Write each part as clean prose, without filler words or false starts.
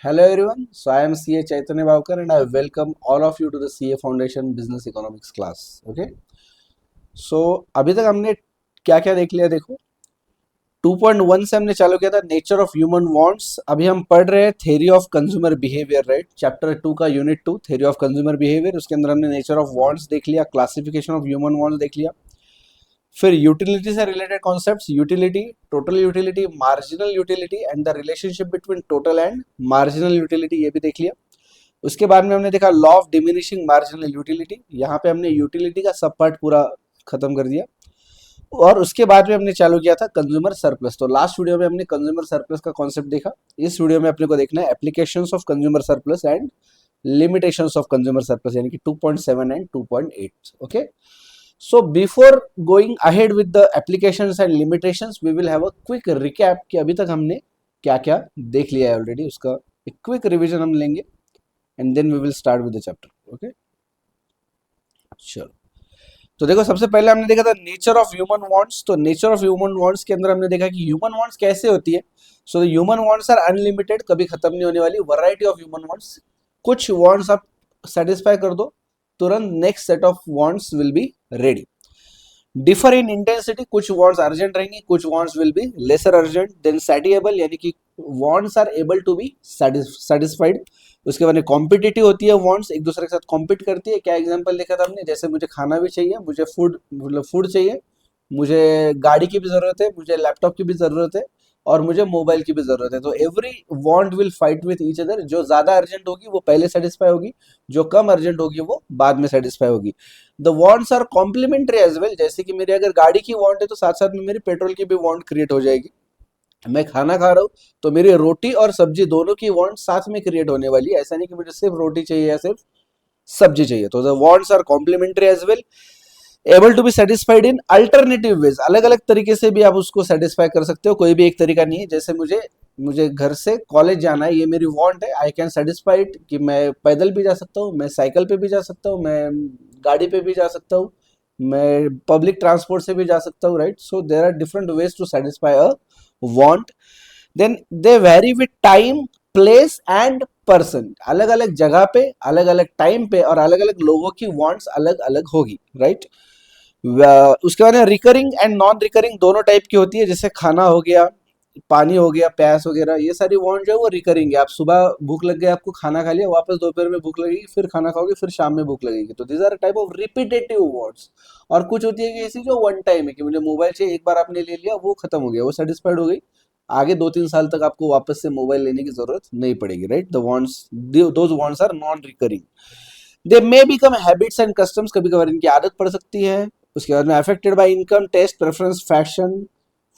Hello everyone, so I am CA Chaitanya Bhavkar and I welcome all of you to the CA Foundation Business Economics class. Okay, so अभी तक हमने क्या क्या देख लिया देखो 2.1 से हमने चालू किया था नेचर ऑफ ह्यूमन वांट्स। अभी हम पढ़ रहे हैं theory of consumer behaviour, right. Chapter 2 का unit 2 theory of consumer behaviour, उसके अंदर हमने नेचर ऑफ वांट्स देख लिया, क्लासिफिकेशन ऑफ ह्यूमन वांट्स देख लिया, फिर यूटिलिटी से related concepts, utility, total utility, marginal utility and the relationship between total and marginal utility, ये भी देख लिया। उसके बाद में हमने देखा law of diminishing marginal utility, यहाँ पे हमने यूटिलिटी का सब पार्ट पूरा खत्म कर दिया। और उसके बाद में हमने चालू किया था कंज्यूमर सरप्लस। तो लास्ट वीडियो में हमने कंज्यूमर सरप्लस का कॉन्सेप्ट देखा। इस वीडियो में अपने को देखना है applications of consumer surplus and limitations of consumer surplus, यानी कि 2.7 and 2.8। Okay, so before going ahead with the applications and limitations we will have a quick recap कि अभी तक हमने क्या क्या देख लिया है ऑलरेडी, उसका एक क्विक रिवीजन हम लेंगे and then we will start with the chapter. Okay, चलो तो देखो, सबसे पहले हमने देखा था नेचर ऑफ ह्यूमन वांट्स। तो नेचर ऑफ ह्यूमन वांट्स के अंदर हमने देखा कि ह्यूमन वांट्स कैसे होती है। So human wants are unlimited, कभी खत्म नहीं होने वाली वैरायटी ऑफ ह्यूमन वांट्स। कुछ वांट्स आप सेटिस्फाई कर दो, तुरंत next set of wants will be ready. Differ in intensity, कुछ वांट्स अर्जेंट रहेंगे, कुछ wants will be lesser urgent. Then satiable, यानी कि wants are able to be satisfied. उसके बाद में कॉम्पिटिटिव होती है, वांट्स एक दूसरे के साथ कॉम्पीट करती है। क्या एग्जांपल देखा था हमने, जैसे मुझे खाना भी चाहिए, मुझे फूड मतलब फूड चाहिए, मुझे गाड़ी की भी जरूरत है, मुझे लैपटॉप की भी जरूरत है और मुझे मोबाइल की भी जरूरत है। तो every want will fight with each other. जो ज्यादा अर्जेंट होगी वो पहले सेटिस्फाई होगी, जो कम अर्जेंट होगी वो बाद में सेटिस्फाई होगी। The wants are complementary as well, जैसे कि मेरी अगर गाड़ी की वांट है तो साथ साथ में मेरी पेट्रोल की भी वांट क्रिएट हो जाएगी। मैं खाना खा रहा हूँ तो मेरी रोटी और सब्जी दोनों की वांट साथ में क्रिएट होने वाली है। ऐसा नहीं कि मुझे सिर्फ रोटी चाहिए या सिर्फ सब्जी चाहिए। तो the wants are complementary as well, able to be satisfied in alternative ways. अलग अलग तरीके से भी आप उसको सेटिस्फाई कर सकते हो, कोई भी एक तरीका नहीं है। जैसे मुझे घर से कॉलेज जाना है, ये मेरी वांट है, आई कैन सेटिस्फाई इट कि मैं पैदल भी जा सकता हूँ, मैं साइकिल पे भी जा सकता हूँ, मैं गाड़ी पे भी जा सकता हूँ, मैं पब्लिक ट्रांसपोर्ट से भी जा सकता हूँ, right. So there are different ways to satisfy a want. Then they vary with time, place and person. अलग अलग जगह पे, अलग अलग टाइम पे और अलग अलग लोगों की वांट्स अलग अलग होगी, राइट। उसके बाद रिकरिंग एंड नॉन रिकरिंग दोनों टाइप की होती है। जैसे खाना हो गया, पानी हो गया, प्यास वगैरह, ये सारी वांट जो है वो रिकरिंग है। आप सुबह भूख लग गया, आपको खाना खा लिया, वापस दोपहर में भूख लगेगी, फिर खाना खाओगे, फिर शाम में भूख लगेगी। तो this are type of repetitive wants. और कुछ होती है कि ऐसी जो वन टाइम है कि मुझे मोबाइल चाहिए, एक बार आपने ले लिया, वो खत्म हो गया, वो सेटिस्फाइड हो गई, आगे 2-3 साल तक आपको वापस से मोबाइल लेने की जरूरत नहीं पड़ेगी, right. The wants, those wants are non recurring. They may become habits and customs, कभी कभार इनकी आदत पड़ सकती है। उसके बाद में affected by income, taste, preference, fashion.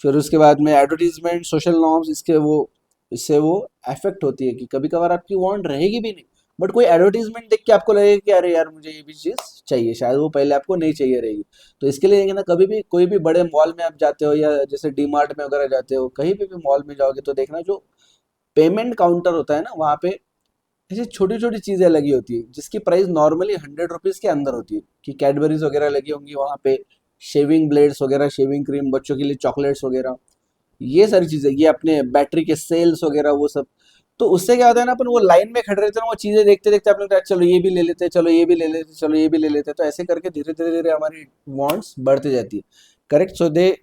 फिर उसके बाद में एडवर्टीजमेंट, सोशल नॉर्म्स, इससे वो अफेक्ट होती है कि कभी कभार आपकी वांट रहेगी भी नहीं, बट कोई एडवर्टीजमेंट देख के आपको लगेगा कि अरे यार मुझे ये भी चीज़ चाहिए, शायद वो पहले आपको नहीं चाहिए रहेगी। तो इसके लिए ना, कभी भी कोई भी बड़े मॉल में आप जाते हो या जैसे डी मार्ट में वगैरह जाते हो, कहीं भी मॉल में जाओगे तो देखना जो पेमेंट काउंटर होता है ना, वहाँ पे ऐसी छोटी छोटी चीजें लगी होती है जिसकी प्राइस नॉर्मली 100 रुपीज के अंदर होती है। कि कैडबरीज वगैरह लगी होंगी वहाँ पे, शेविंग ब्लेड्स वगैरह, शेविंग क्रीम, बच्चों के लिए चॉकलेट्स वगैरह, ये सारी चीजें, ये अपने बैटरी के सेल्स वगैरह, वो सब। तो उससे क्या होता है ना, अपन वो लाइन में खड़े रहते हैं ना, वो चीजें देखते देखते अपने को चलो ये भी ले लेते हैं, चलो ये भी ले लेते हैं, चलो ये भी ले लेते हैं। तो ऐसे करके धीरे धीरे धीरे हमारी वांट्स बढ़ती जाती है, correct. So they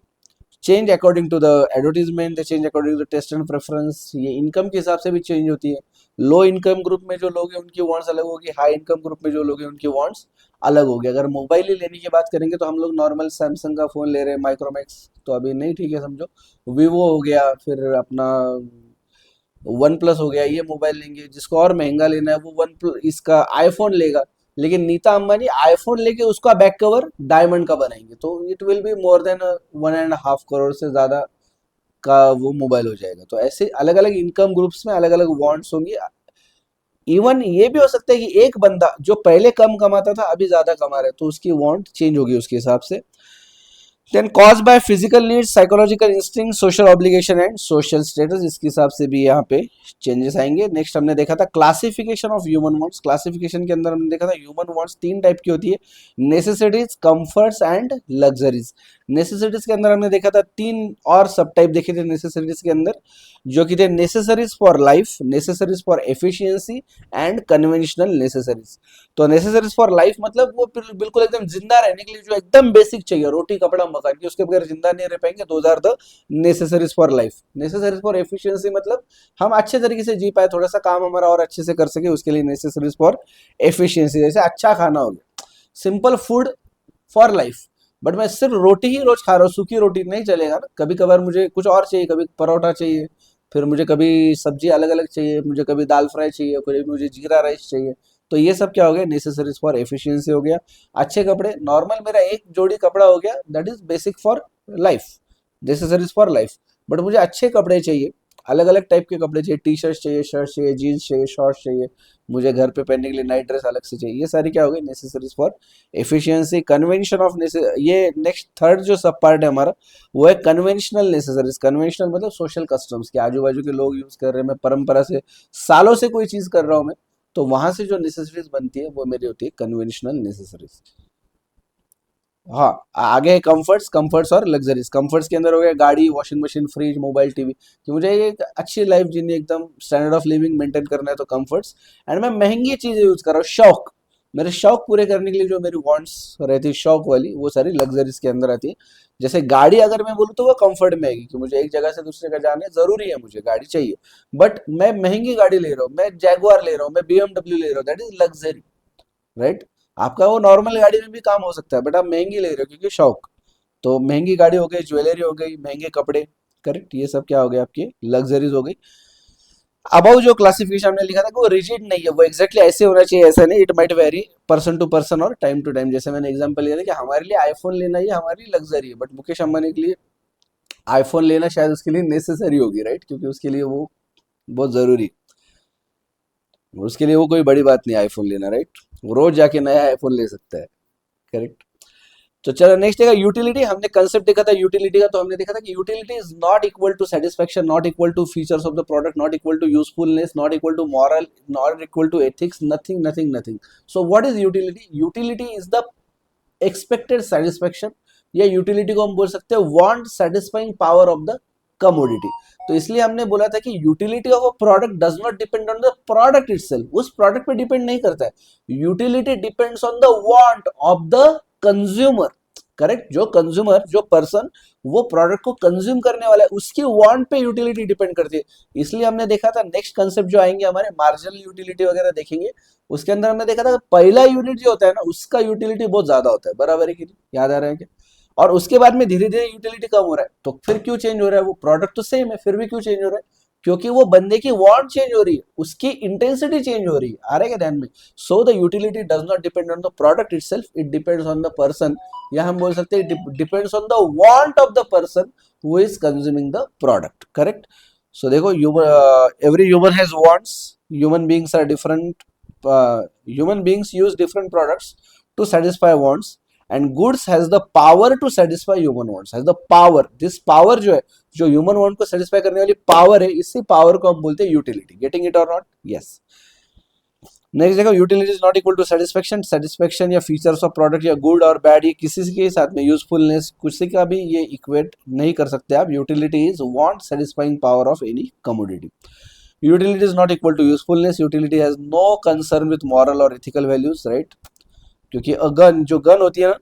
change according to the advertisement, they change according to taste and preference. ये इनकम के हिसाब से भी चेंज होती है। लो इनकम ग्रुप में जो लोग हैं उनकी वांट्स अलग होगी, हाई इनकम ग्रुप में जो लोग हैं उनकी वांट्स अलग होगी। अगर मोबाइल ही लेने की बात करेंगे तो हम लोग नॉर्मल सैमसंग का फोन ले रहे हैं, माइक्रोमैक्स तो अभी नहीं, ठीक है समझो, वीवो हो गया, फिर अपना वन प्लस हो गया, ये मोबाइल लेंगे। जिसको और महंगा लेना है वो वन प्लस इसका आईफोन लेगा। लेकिन नीता अंबानी आईफोन लेके उसका बैक कवर डायमंड का बनाएंगे, तो it will be more than 1.5 crore से ज्यादा का वो मोबाइल हो जाएगा। तो ऐसे अलग अलग इनकम ग्रुप्स में अलग अलग वांट्स होंगी। इवन ये भी हो सकता है कि एक बंदा जो पहले कम कमाता था अभी ज्यादा कमा रहा है, तो उसकी वांट चेंज होगी उसके हिसाब से। Then cause by physical needs, psychological instinct, social obligation and social status, इसके हिसाब से भी यहाँ पे चेंजेस आएंगे। नेक्स्ट हमने देखा था classification of human wants. Classification के अंदर हमने देखा था ह्यूमन वांट्स 3 टाइप की होती है, necessities, comforts and luxuries. Necessaries के अंदर हमने देखा था 3 और सब टाइप देखे थे नेसेसरीज के अंदर, जो कि थे necessaries for life, necessaries for efficiency and conventional necessaries. तो नेसेसरीज फॉर लाइफ मतलब वो बिल्कुल एकदम जिंदा रहने के लिए जो एकदम बेसिक चाहिए, रोटी कपड़ा मकान, की उसके बगैर जिंदा नहीं रह पाएंगे, those are the necessaries for life. Necessaries for efficiency मतलब हम अच्छे तरीके से जी पाए, थोड़ा सा काम हमारा और अच्छे से कर सके, उसके लिए नेसेसरीज फॉर एफिशिएंसी, जैसे अच्छा खाना हो गया, simple food for life. But मैं सिर्फ रोटी ही रोज खा रहा हूँ, सूखी रोटी नहीं चलेगा ना, कभी कभार मुझे कुछ और चाहिए, कभी परोठा चाहिए, फिर मुझे कभी सब्जी अलग अलग चाहिए, मुझे कभी दाल फ्राई चाहिए, कभी मुझे जीरा राइस चाहिए। तो ये सब क्या हो गया, नेसेसरीज फॉर एफिशिएंसी हो गया। अच्छे कपड़े नॉर्मल मेरा एक जोड़ी कपड़ा हो गया, that is basic for life, necessaries for life. But मुझे अच्छे कपड़े चाहिए, अलग अलग टाइप के कपड़े चाहिए, टी शर्ट चाहिए, शर्ट चाहिए, जीन्स चाहिए, शॉर्ट्स चाहिए, मुझे घर पे पहनने के लिए नाइट ड्रेस अलग से चाहिए, ये सारी क्या हो गई, necessaries for efficiency. Convention of ये नेक्स्ट थर्ड जो सब पार्ट है हमारा, वो है कन्वेंशनल नेसेसरीज। कन्वेंशनल मतलब सोशल कस्टम्स के आजू बाजू के लोग यूज कर रहे हैं, मैं परंपरा से सालों से कोई चीज कर रहा हूँ मैं, तो वहां से जो नेसेसरीज बनती है वो मेरी होती है कन्वेंशनल नेसेसरीज। हाँ, आगे है कंफर्ट्स, कंफर्ट्स और लग्जरीज। कंफर्ट्स के अंदर हो गया गाड़ी, washing machine, fridge, mobile, TV, कि मुझे ये एक अच्छी लाइफ जीनी, एकदम स्टैंडर्ड ऑफ लिविंग मेंटेन करना है, तो कंफर्ट्स। एंड मैं महंगी चीजें यूज कर रहा हूँ, शौक, मेरे शौक पूरे करने के लिए जो मेरी वांट्स रहती है शौक वाली, वो सारी लग्जरीज के अंदर आती है। जैसे गाड़ी अगर मैं बोलूँ तो वो कंफर्ट में आएगी, कि मुझे एक जगह से दूसरी जगह जाना है, जरूरी है, मुझे गाड़ी चाहिए। बट मैं महंगी गाड़ी ले रहा हूँ, मैं जैगुआर ले रहा हूँ, मैं बीएमडब्ल्यू ले रहा हूँ, दैट इज लग्जरी, राइट। आपका वो नॉर्मल गाड़ी में भी काम हो सकता है, बट आप महंगी ले रहे हो क्योंकि शौक। तो महंगी गाड़ी हो गई, ज्वेलरी हो गई, महंगे कपड़े, करेक्ट, ये सब क्या हो गया, आपके लग्जरीज हो गई। अबाउ जो क्लासिफिकेशन हमने लिखा था कि वो रिजिड नहीं है, वो एग्जैक्टली ऐसे होना चाहिए, ऐसा नहीं, it might vary person to person और टाइम टू टाइम। जैसे मैंने एग्जांपल लिया था कि हमारे लिए आईफोन लेना ये हमारी लग्जरी है, बट मुकेश अंबानी के लिए आईफोन लेना शायद उसके लिए नेसेसरी होगी, राइट, क्योंकि उसके लिए वो बहुत जरूरी, उसके लिए वो कोई बड़ी बात नहीं आईफोन लेना, राइट, वो रोज जाके नया आईफोन ले सकता है, करेक्ट। तो चलो नेक्स्ट देखा यूटिलिटी, हमने कंसेप्ट देखा था यूटिलिटी का, तो हमने देखा था कि utility is not equal to satisfaction, not equal to features of the product, not equal to usefulness, not equal to moral, not equal to ethics, nothing nothing nothing. So what is utility? Utility is the expected satisfaction, या utility को हम बोल सकते हैं want satisfying power of the commodity. तो इसलिए हमने बोला था कि utility of a product does not depend on the product itself, उस प्रोडक्ट पे डिपेंड नहीं करता है, utility depends on the want of the consumer, correct. जो कंज्यूमर, जो पर्सन वो प्रोडक्ट को कंज्यूम करने वाला है, उसकी वांट पे यूटिलिटी डिपेंड करती है। इसलिए हमने देखा था, नेक्स्ट कंसेप्ट जो आएंगे हमारे मार्जिनल यूटिलिटी वगैरह देखेंगे, उसके अंदर हमने देखा था पहला यूनिट जो होता है ना, उसका यूटिलिटी बहुत ज्यादा होता है, बराबर है कि नहीं, याद आ रहा है क्या? और उसके बाद में धीरे धीरे यूटिलिटी कम हो रहा है, तो फिर क्यों चेंज हो रहा है? वो प्रोडक्ट तो सेम है, फिर भी क्यों चेंज हो रहा है? क्योंकि वो बंदे की वांट चेंज हो रही है, उसकी इंटेंसिटी चेंज हो रही है, आ रहा है क्या ध्यान में? So the utility does not depend on the product itself, it depends on the person, या हम बोल सकते हैं depends on the want of the person who is consuming the product, correct. So देखो, every human has wants, human beings are different, human beings use different products to satisfy wants, and goods has the power to satisfy human wants, has the power, this power जो है, जो human want को satisfy करने वाली power है, इसी power को हम बोलते हैं यूटिलिटी। गेटिंग इट और नॉट? यस। नेक्स्ट देखो, utility is not equal to satisfaction, satisfaction या फीचर्स ऑफ प्रोडक्ट या गुड और बैड, ये किसी के साथ में यूजफुलनेस किसी का भी ये इक्वेट नहीं कर सकते आप। Utility is want satisfying power of any commodity. Utility is not equal to usefulness, utility has no concern with moral और एथिकल वैल्यूज, राइट। क्योंकि गन, जो गन होती है ना,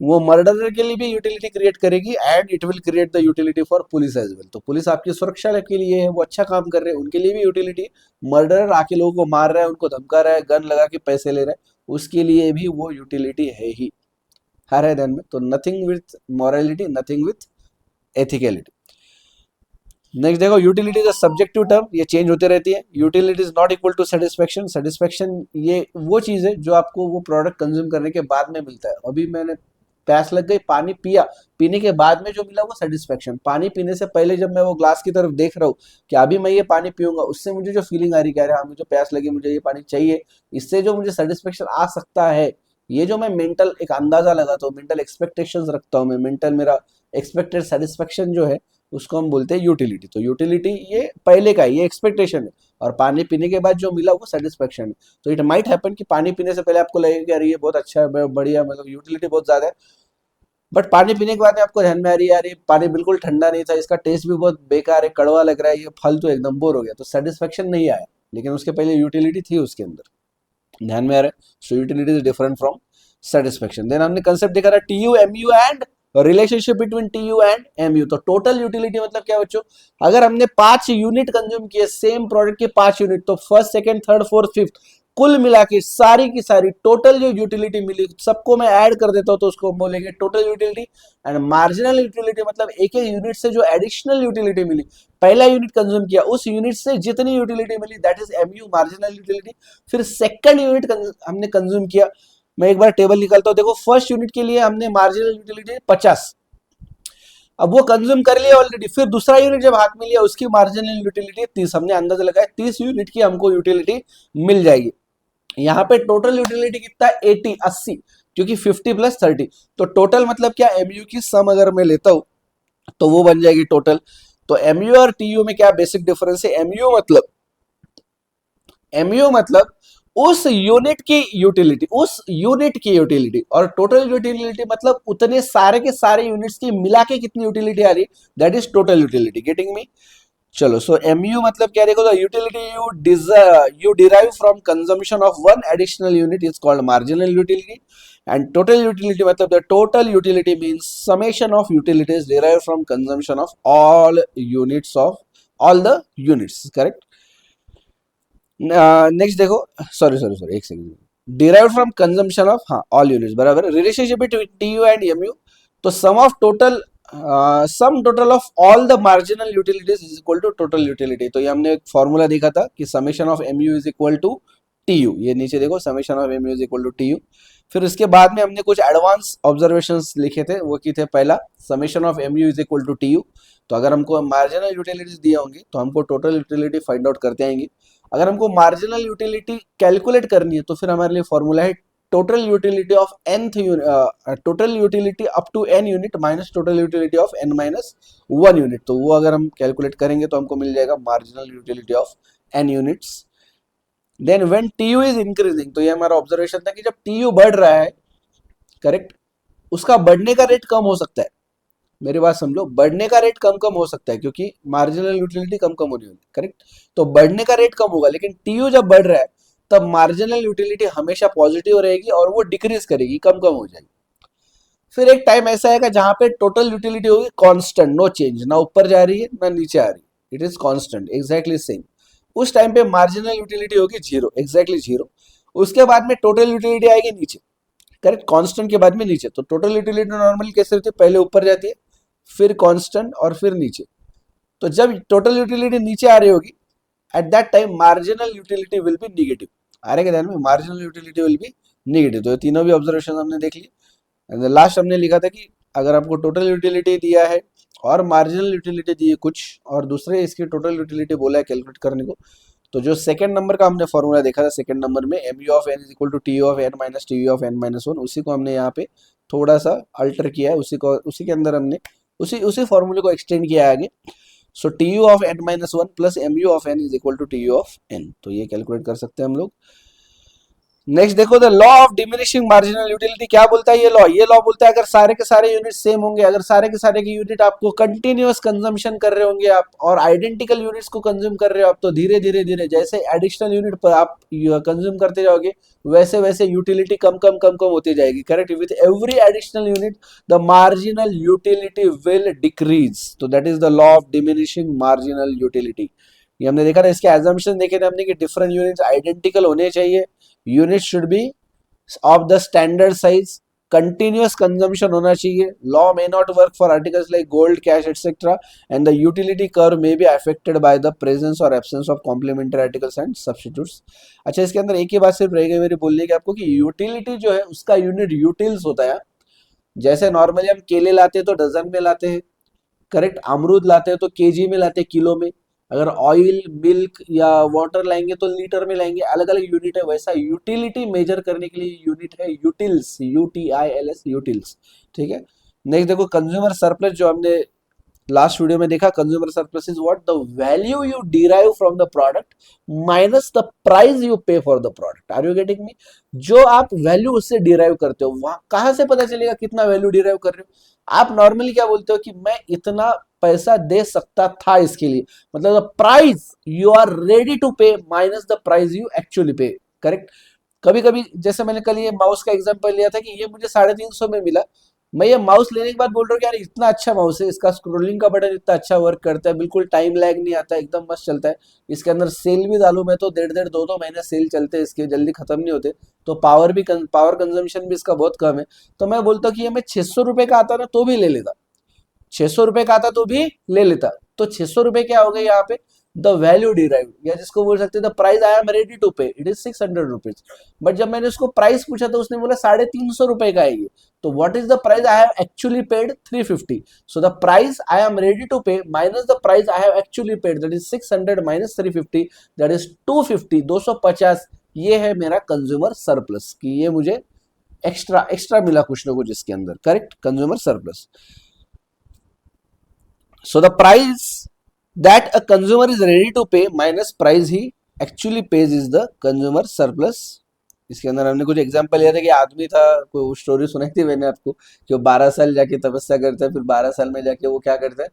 वो मर्डरर के लिए भी यूटिलिटी क्रिएट करेगी, and it will create the utility for police as well. तो पुलिस आपकी सुरक्षा के लिए है, वो अच्छा काम कर रहे हैं, उनके लिए भी यूटिलिटी। मर्डरर आके लोगों को मार रहा है, उनको धमका रहा है, गन लगा के पैसे ले रहा है, उसके लिए भी वो यूटिलिटी है ही, हर है ध्यान में। तो nothing with morality, nothing with ethicality. Next देखो, utility is a subjective term, ये चेंज होते रहती है। Utility is not equal to satisfaction, satisfaction ये वो चीज है जो आपको वो प्रोडक्ट कंज्यूम करने के बाद में मिलता है। अभी मैंने प्यास लग गई, पानी पिया, पीने के बाद में जो मिला वो सेटिस्फेक्शन। पानी पीने से पहले जब मैं वो ग्लास की तरफ देख रहा हूँ कि अभी मैं ये पानी पीऊंगा, उससे मुझे जो फीलिंग आ रही है, हाँ मुझे प्यास लगी, मुझे ये पानी चाहिए, इससे जो मुझे सेटिस्फेक्शन आ सकता है, ये जो मैं मेंटल एक अंदाजा लगाता हूँ, मेंटल एक्सपेक्टेशंस रखता हूँ मैं, मेंटल मेरा एक्सपेक्टेड सेटिस्फेक्शन जो है, उसको हम बोलते हैं यूटिलिटी। तो यूटिलिटी ये पहले का है, ये एक्सपेक्टेशन है, और पानी पीने के बाद जो मिला वो सेटिस्फेक्शन है। तो इट माइट हैपन कि पानी पीने से पहले आपको लगेगा कि अरे ये बहुत अच्छा है, बढ़िया, मतलब यूटिलिटी बहुत ज्यादा है, बट पानी पीने के बाद में आपको ध्यान में आ रही है यार ये पानी बिल्कुल ठंडा नहीं था, इसका टेस्ट भी बहुत बेकार है, कड़वा लग रहा है, ये फल तो एकदम बोर हो गया, तो सेटिस्फेक्शन नहीं आया। लेकिन उसके पहले यूटिलिटी थी उसके अंदर, ध्यान में आ रहा है। So utility is different from satisfaction. Then हमने कंसेप्ट देखा था TU MU and relationship between TU and MU. तो टोटल यूटिलिटी मतलब क्या बच्चों, अगर हमने 5 यूनिट कंज्यूम किए सेम प्रोडक्ट के 5 यूनिट, तो first second third fourth fifth कुल मिला के सारी की सारी टोटल जो यूटिलिटी मिली सबको मैं ऐड कर देता हूं तो उसको बोलेंगे total utility. And marginal utility मतलब एक एक यूनिट से जो एडिशनल यूटिलिटी मिली, पहला यूनिट कंज्यूम किया उस यूनिट से जितनी यूटिलिटी मिली that is MU marginal utility. फिर सेकंड यूनिट हमने कंज्यूम किया, मैं एक बार टेबल निकालता हूं, देखो फर्स्ट यूनिट के लिए हमने मार्जिनल यूटिलिटी 50, अब वो कंज्यूम कर लिया ऑलरेडी। फिर दूसरा यूनिट जब हाथ में लिया उसकी मार्जिनल यूटिलिटी 30, हमने अंदाजा लगाया 30 यूनिट की हमको यूटिलिटी मिल जाएगी। यहाँ पे टोटल यूटिलिटी कितना 80, क्योंकि 50 प्लस 30, तो टोटल मतलब क्या एमयू की सम अगर मैं लेता हूं तो वो बन जाएगी टोटल। तो एमयू और टीयू में क्या बेसिक डिफरेंस है, एमयू मतलब उस यूनिट की यूटिलिटी, और टोटल यूटिलिटी मतलब उतने सारे के सारे यूनिट्स की मिला के कितनी यूटिलिटी आ रही है, that is total utility. Getting me? चलो, सो एमयू मतलब क्या, देखो utility you derive from consumption of one additional unit is called marginal utility. And total utility मतलब the total utility means summation of utilities derive from consumption of all units of all the units, correct. Next देखो, sorry एक second, derive from consumption of, हाँ, all units बराबर। Relationship between TU and MU, तो सम total of all the marginal utilities is equal to total utility. तो ये हमने एक formula देखा था कि summation of MU is equal to TU, ये नीचे देखो summation of MU is equal to TU. फिर उसके बाद में हमने कुछ एडवांस ऑब्जर्वेशंस लिखे थे, वो की थे, पहला summation of MU is equal to TU. तो अगर हमको मार्जिनल यूटिलिटीज दिए होंगे तो हमको टोटल यूटिलिटी फाइंड आउट करते आएंगे। अगर हमको मार्जिनल यूटिलिटी कैलकुलेट करनी है तो फिर हमारे लिए फॉर्मूला है total utility of nth total utility up to n unit minus total utility of n minus 1 unit. तो वो अगर हम कैलकुलेट करेंगे तो हमको मिल जाएगा marginal utility of n units. Then when TU is increasing, तो ये हमारा ऑब्जर्वेशन था कि जब टीयू बढ़ रहा है, करेक्ट, उसका बढ़ने का रेट कम हो सकता है। मेरी बात समझो, बढ़ने का रेट कम कम हो सकता है क्योंकि मार्जिनल यूटिलिटी कम कम हो रही होगी, करेक्ट। तो बढ़ने का रेट कम होगा, लेकिन टीयू जब बढ़ रहा है तब मार्जिनल यूटिलिटी हमेशा पॉजिटिव रहेगी और वो डिक्रीज करेगी, कम कम हो जाएगी। फिर एक टाइम ऐसा आएगा जहां पे टोटल यूटिलिटी होगी कांस्टेंट, नो चेंज, ना ऊपर जा रही है ना नीचे आ रही है, it is constant, exactly same. उस टाइम पे मार्जिनल यूटिलिटी होगी जीरो, एग्जैक्टली जीरो। उसके बाद में टोटल यूटिलिटी आएगी नीचे, करेक्ट, कांस्टेंट के बाद में नीचे। तो टोटल यूटिलिटी नॉर्मली कैसे होती है, पहले ऊपर जाती है, फिर कांस्टेंट और फिर नीचे। तो जब टोटल यूटिलिटी नीचे आ रही होगी at that time marginal utility will be negative. आ रहे ध्यान में, marginal utility will be negative. तो ये तीनों भी ऑब्जर्वेशन हमने देख लिए। एंड लास्ट हमने लिखा था कि अगर आपको टोटल यूटिलिटी दिया है और मार्जिनल यूटिलिटी दी है कुछ, और दूसरे इसकी टोटल यूटिलिटी बोला है कैलकुलेट करने को, तो जो सेकंड नंबर का हमने फॉर्मूला देखा था, सेकंड नंबर में M U of N is equal to T U of N minus T U of N minus one, उसी को हमने यहाँ पे थोड़ा सा अल्टर किया है, उसी के अंदर हमने उसी फॉर्मूले को एक्सटेंड किया है आगे। So T U of N minus one plus M U of N is equal to T U of N, तो ये कैलकुलेट कर सकते हैं हम लोग। नेक्स्ट देखो, the law of diminishing marginal utility क्या बोलता है, ये लॉ बोलता है अगर सारे के सारे यूनिट सेम होंगे, अगर सारे के सारे की यूनिट आपको कंटिन्यूअस कंजम्पशन कर रहे होंगे आप और आइडेंटिकल यूनिट्स को कंज्यूम कर रहे हो आप, तो धीरे धीरे धीरे जैसे एडिशनल यूनिट पर आप कंज्यूम करते जाओगे वैसे वैसे यूटिलिटी कम कम कम कम होती जाएगी, correct. With every additional unit the marginal utility will decrease, तो that is the law of diminishing marginal utility. ये हमने देखा था, इसके एजम्पशन देखे थे हमने कि डिफरेंट यूनिट्स आइडेंटिकल होने चाहिए, unit should be of the standard size, continuous consumption होना चाहिए, law may not work for articles like gold, cash etcetera, and the utility curve may be affected by the presence और absence of complementary articles and substitutes. अच्छा, इसके अंदर एक ही बात सिर्फ रह गई मेरी बोलने की आपको कि यूटिलिटी जो है उसका यूनिट यूटिल्स होता है। जैसे नॉर्मली हम केले लाते हैं तो डजन में लाते हैं, करेक्ट, अमरूद लाते हैं तो केजी में लाते हैं, किलो में। अगर ऑयल, मिल्क या वाटर लाएंगे तो लीटर में लाएंगे, अलग अलग यूनिट है। वैसा यूटिलिटी मेजर करने के लिए यूनिट है यूटिल्स, UTILS, यूटिल्स, ठीक है। नेक्स्ट देखो, कंज्यूमर सरप्लस जो हमने लास्ट वीडियो में देखा, consumer surplus is what, the value you derive from the product minus the price you pay for the product. Are you getting me? जो आप value उससे डिराइव करते हो, वहां कहां से पता चलेगा कितना वैल्यू डिराइव कर रहे हो? आप नॉर्मली क्या बोलते हो कि मैं इतना पैसा दे सकता था इसके लिए, मतलब the price you are ready to pay minus the price you actually pay. Correct. कभी कभी जैसे मैंने कल ये माउस का एग्जांपल लिया था कि ये मुझे 350 में मिला, मैं ये माउस लेने के बाद बोल रहा हूँ कि यार इतना अच्छा माउस है, इसका स्क्रोलिंग का बटन इतना अच्छा वर्क करता है, बिल्कुल टाइम लैग नहीं आता, एकदम मस्त चलता है। इसके अंदर सेल भी डालू मैं तो 1.5 2 महीने सेल चलते हैं इसके, जल्दी खत्म नहीं होते। तो पावर कंजम्पशन भी इसका बहुत कम है। तो मैं बोलता हूँ कि ये मैं 600 रुपए का आता ना तो भी ले लेता, 600 रुपए का आता तो भी ले लेता। तो 600 रुपए क्या हो गए यहाँ पे, द वैल्यू डिराइव, या जिसको बोल सकते हैं the price I am ready to pay, it is 600 rupees. But जब मैंने उसको प्राइस पूछा तो उसने बोला 350 रुपए का है ये। तो what is the price I have actually paid, 350। So the price I am ready to pay minus the price I have actually paid, that is 600 minus 350, that is 250, 250। ये है मेरा कंज्यूमर सरप्लस, कि ये मुझे एक्स्ट्रा एक्स्ट्रा मिला कुछ ना कुछ इसके अंदर। Correct, consumer surplus. So the price that a consumer is ready to pay minus price he actually pays is the consumer surplus। इसके अंदर हमने कुछ एग्जांपल लिया था कि आदमी था, कोई स्टोरी सुनाई थी मैंने आपको कि वो 12 साल जाके तपस्या करता है, फिर 12 साल में जाके वो क्या करता है,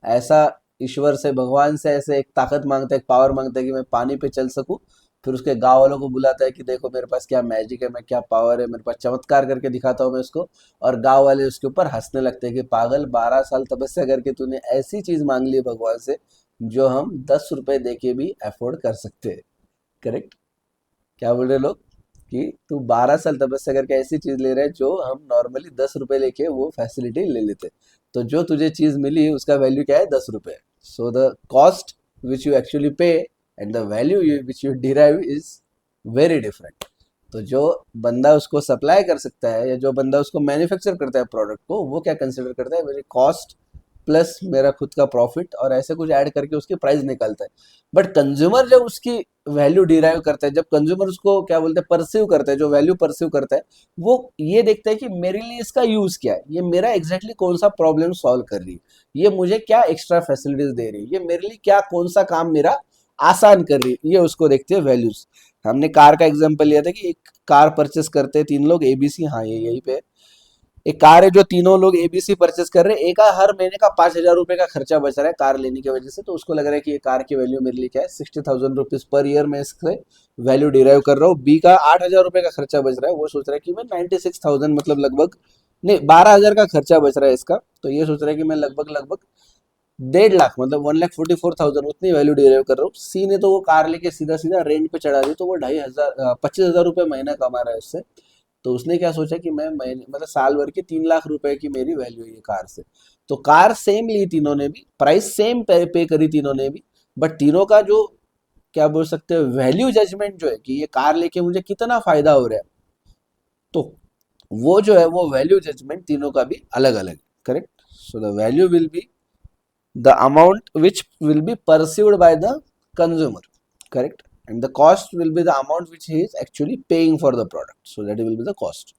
ऐसा ईश्वर से, भगवान से ऐसे एक ताकत मांगता है, एक पावर मांगता है कि मैं पानी पे चल सकूं। फिर उसके गांव वालों को बुलाता है कि देखो मेरे पास क्या मैजिक है, मैं क्या पावर है, मेरे पास चमत्कार करके दिखाता हूँ मैं उसको। और गांव वाले उसके ऊपर हंसने लगते हैं कि पागल, 12 साल तपस्या करके तूने ऐसी चीज मांग ली है भगवान से जो हम 10 रुपए दे के भी अफोर्ड कर सकते हैं। करेक्ट। क्या बोल रहे लोग कि तू 12 साल तपस्या करके ऐसी चीज ले रहा है जो हम नॉर्मली 10 रुपए लेके वो फैसिलिटी ले लेते। तो जो तुझे चीज मिली उसका वैल्यू क्या है, 10 रुपए। So the cost which you actually pay and the value which you derive is very different. तो जो बंदा उसको सप्लाई कर सकता है या जो बंदा उसको मैन्युफैक्चर करता है प्रोडक्ट को, वो क्या कंसिडर करता है, मेरी कॉस्ट प्लस मेरा खुद का प्रॉफिट और ऐसे कुछ ऐड करके उसकी प्राइस निकालता है। बट कंज्यूमर जब उसकी वैल्यू डिराइव करता है, जब कंज्यूमर उसको क्या बोलते हैं, परसीव करता है, जो वैल्यू परसीव करता है, वो ये देखता है कि मेरे लिए इसका यूज क्या है, ये मेरा एग्जैक्टली कौन सा प्रॉब्लम सॉल्व कर रही है, ये मुझे क्या एक्स्ट्रा फैसिलिटीज दे रही है, ये मेरे लिए क्या कौन सा काम मेरा आसान कर रही है, ये उसको देखते हैं वैल्यूज। हमने कार का एग्जांपल लिया था कि एक कार परचेस करते हैं 3 लोग एबीसी, हाँ ये यही पे है। एक कार है जो तीनों लोग एबीसी परचेस कर रहे हैं, एक का हर महीने का 5,000 रुपए का खर्चा बच रहा है कार लेने की वजह से, तो उसको लग रहा है कि ये कार की वैल्यू मेरे लिए क्या है, 60,000 रुपीज पर ईयर में इससे वैल्यू डिराइव कर रहा हूँ। बी का 8,000 रुपए का खर्चा बच रहा है, वो सोच रहा है कि मैं 96,000 मतलब लगभग, नहीं 12,000 का खर्चा बच रहा है इसका, तो ये सोच रहा है कि मैं लगभग लगभग 1.5 लाख मतलब 1,44,000 उतनी वैल्यू डिराइव कर रहा हूँ। सी ने तो वो कार लेके सीधा सीधा रेंट पे चढ़ा दी, तो वो 2,500 25,000 रुपये महीना कमा रहा है उससे। तो उसने क्या सोचा कि मैं महीने मतलब साल भर के 3 लाख रुपए की मेरी वैल्यू है कार से। तो कार सेम ली तीनों ने भी, प्राइस सेम पे करी तीनों ने भी, बट तीनों का जो क्या बोल सकते हैं वैल्यू जजमेंट जो है कि ये कार लेके मुझे कितना फायदा हो रहा है, तो वो जो है वो वैल्यू जजमेंट तीनों का भी अलग अलग। Correct. So the value will be the amount which will be perceived by the consumer. Correct. And the cost will be the amount which he is actually paying for the product, so that will be the cost.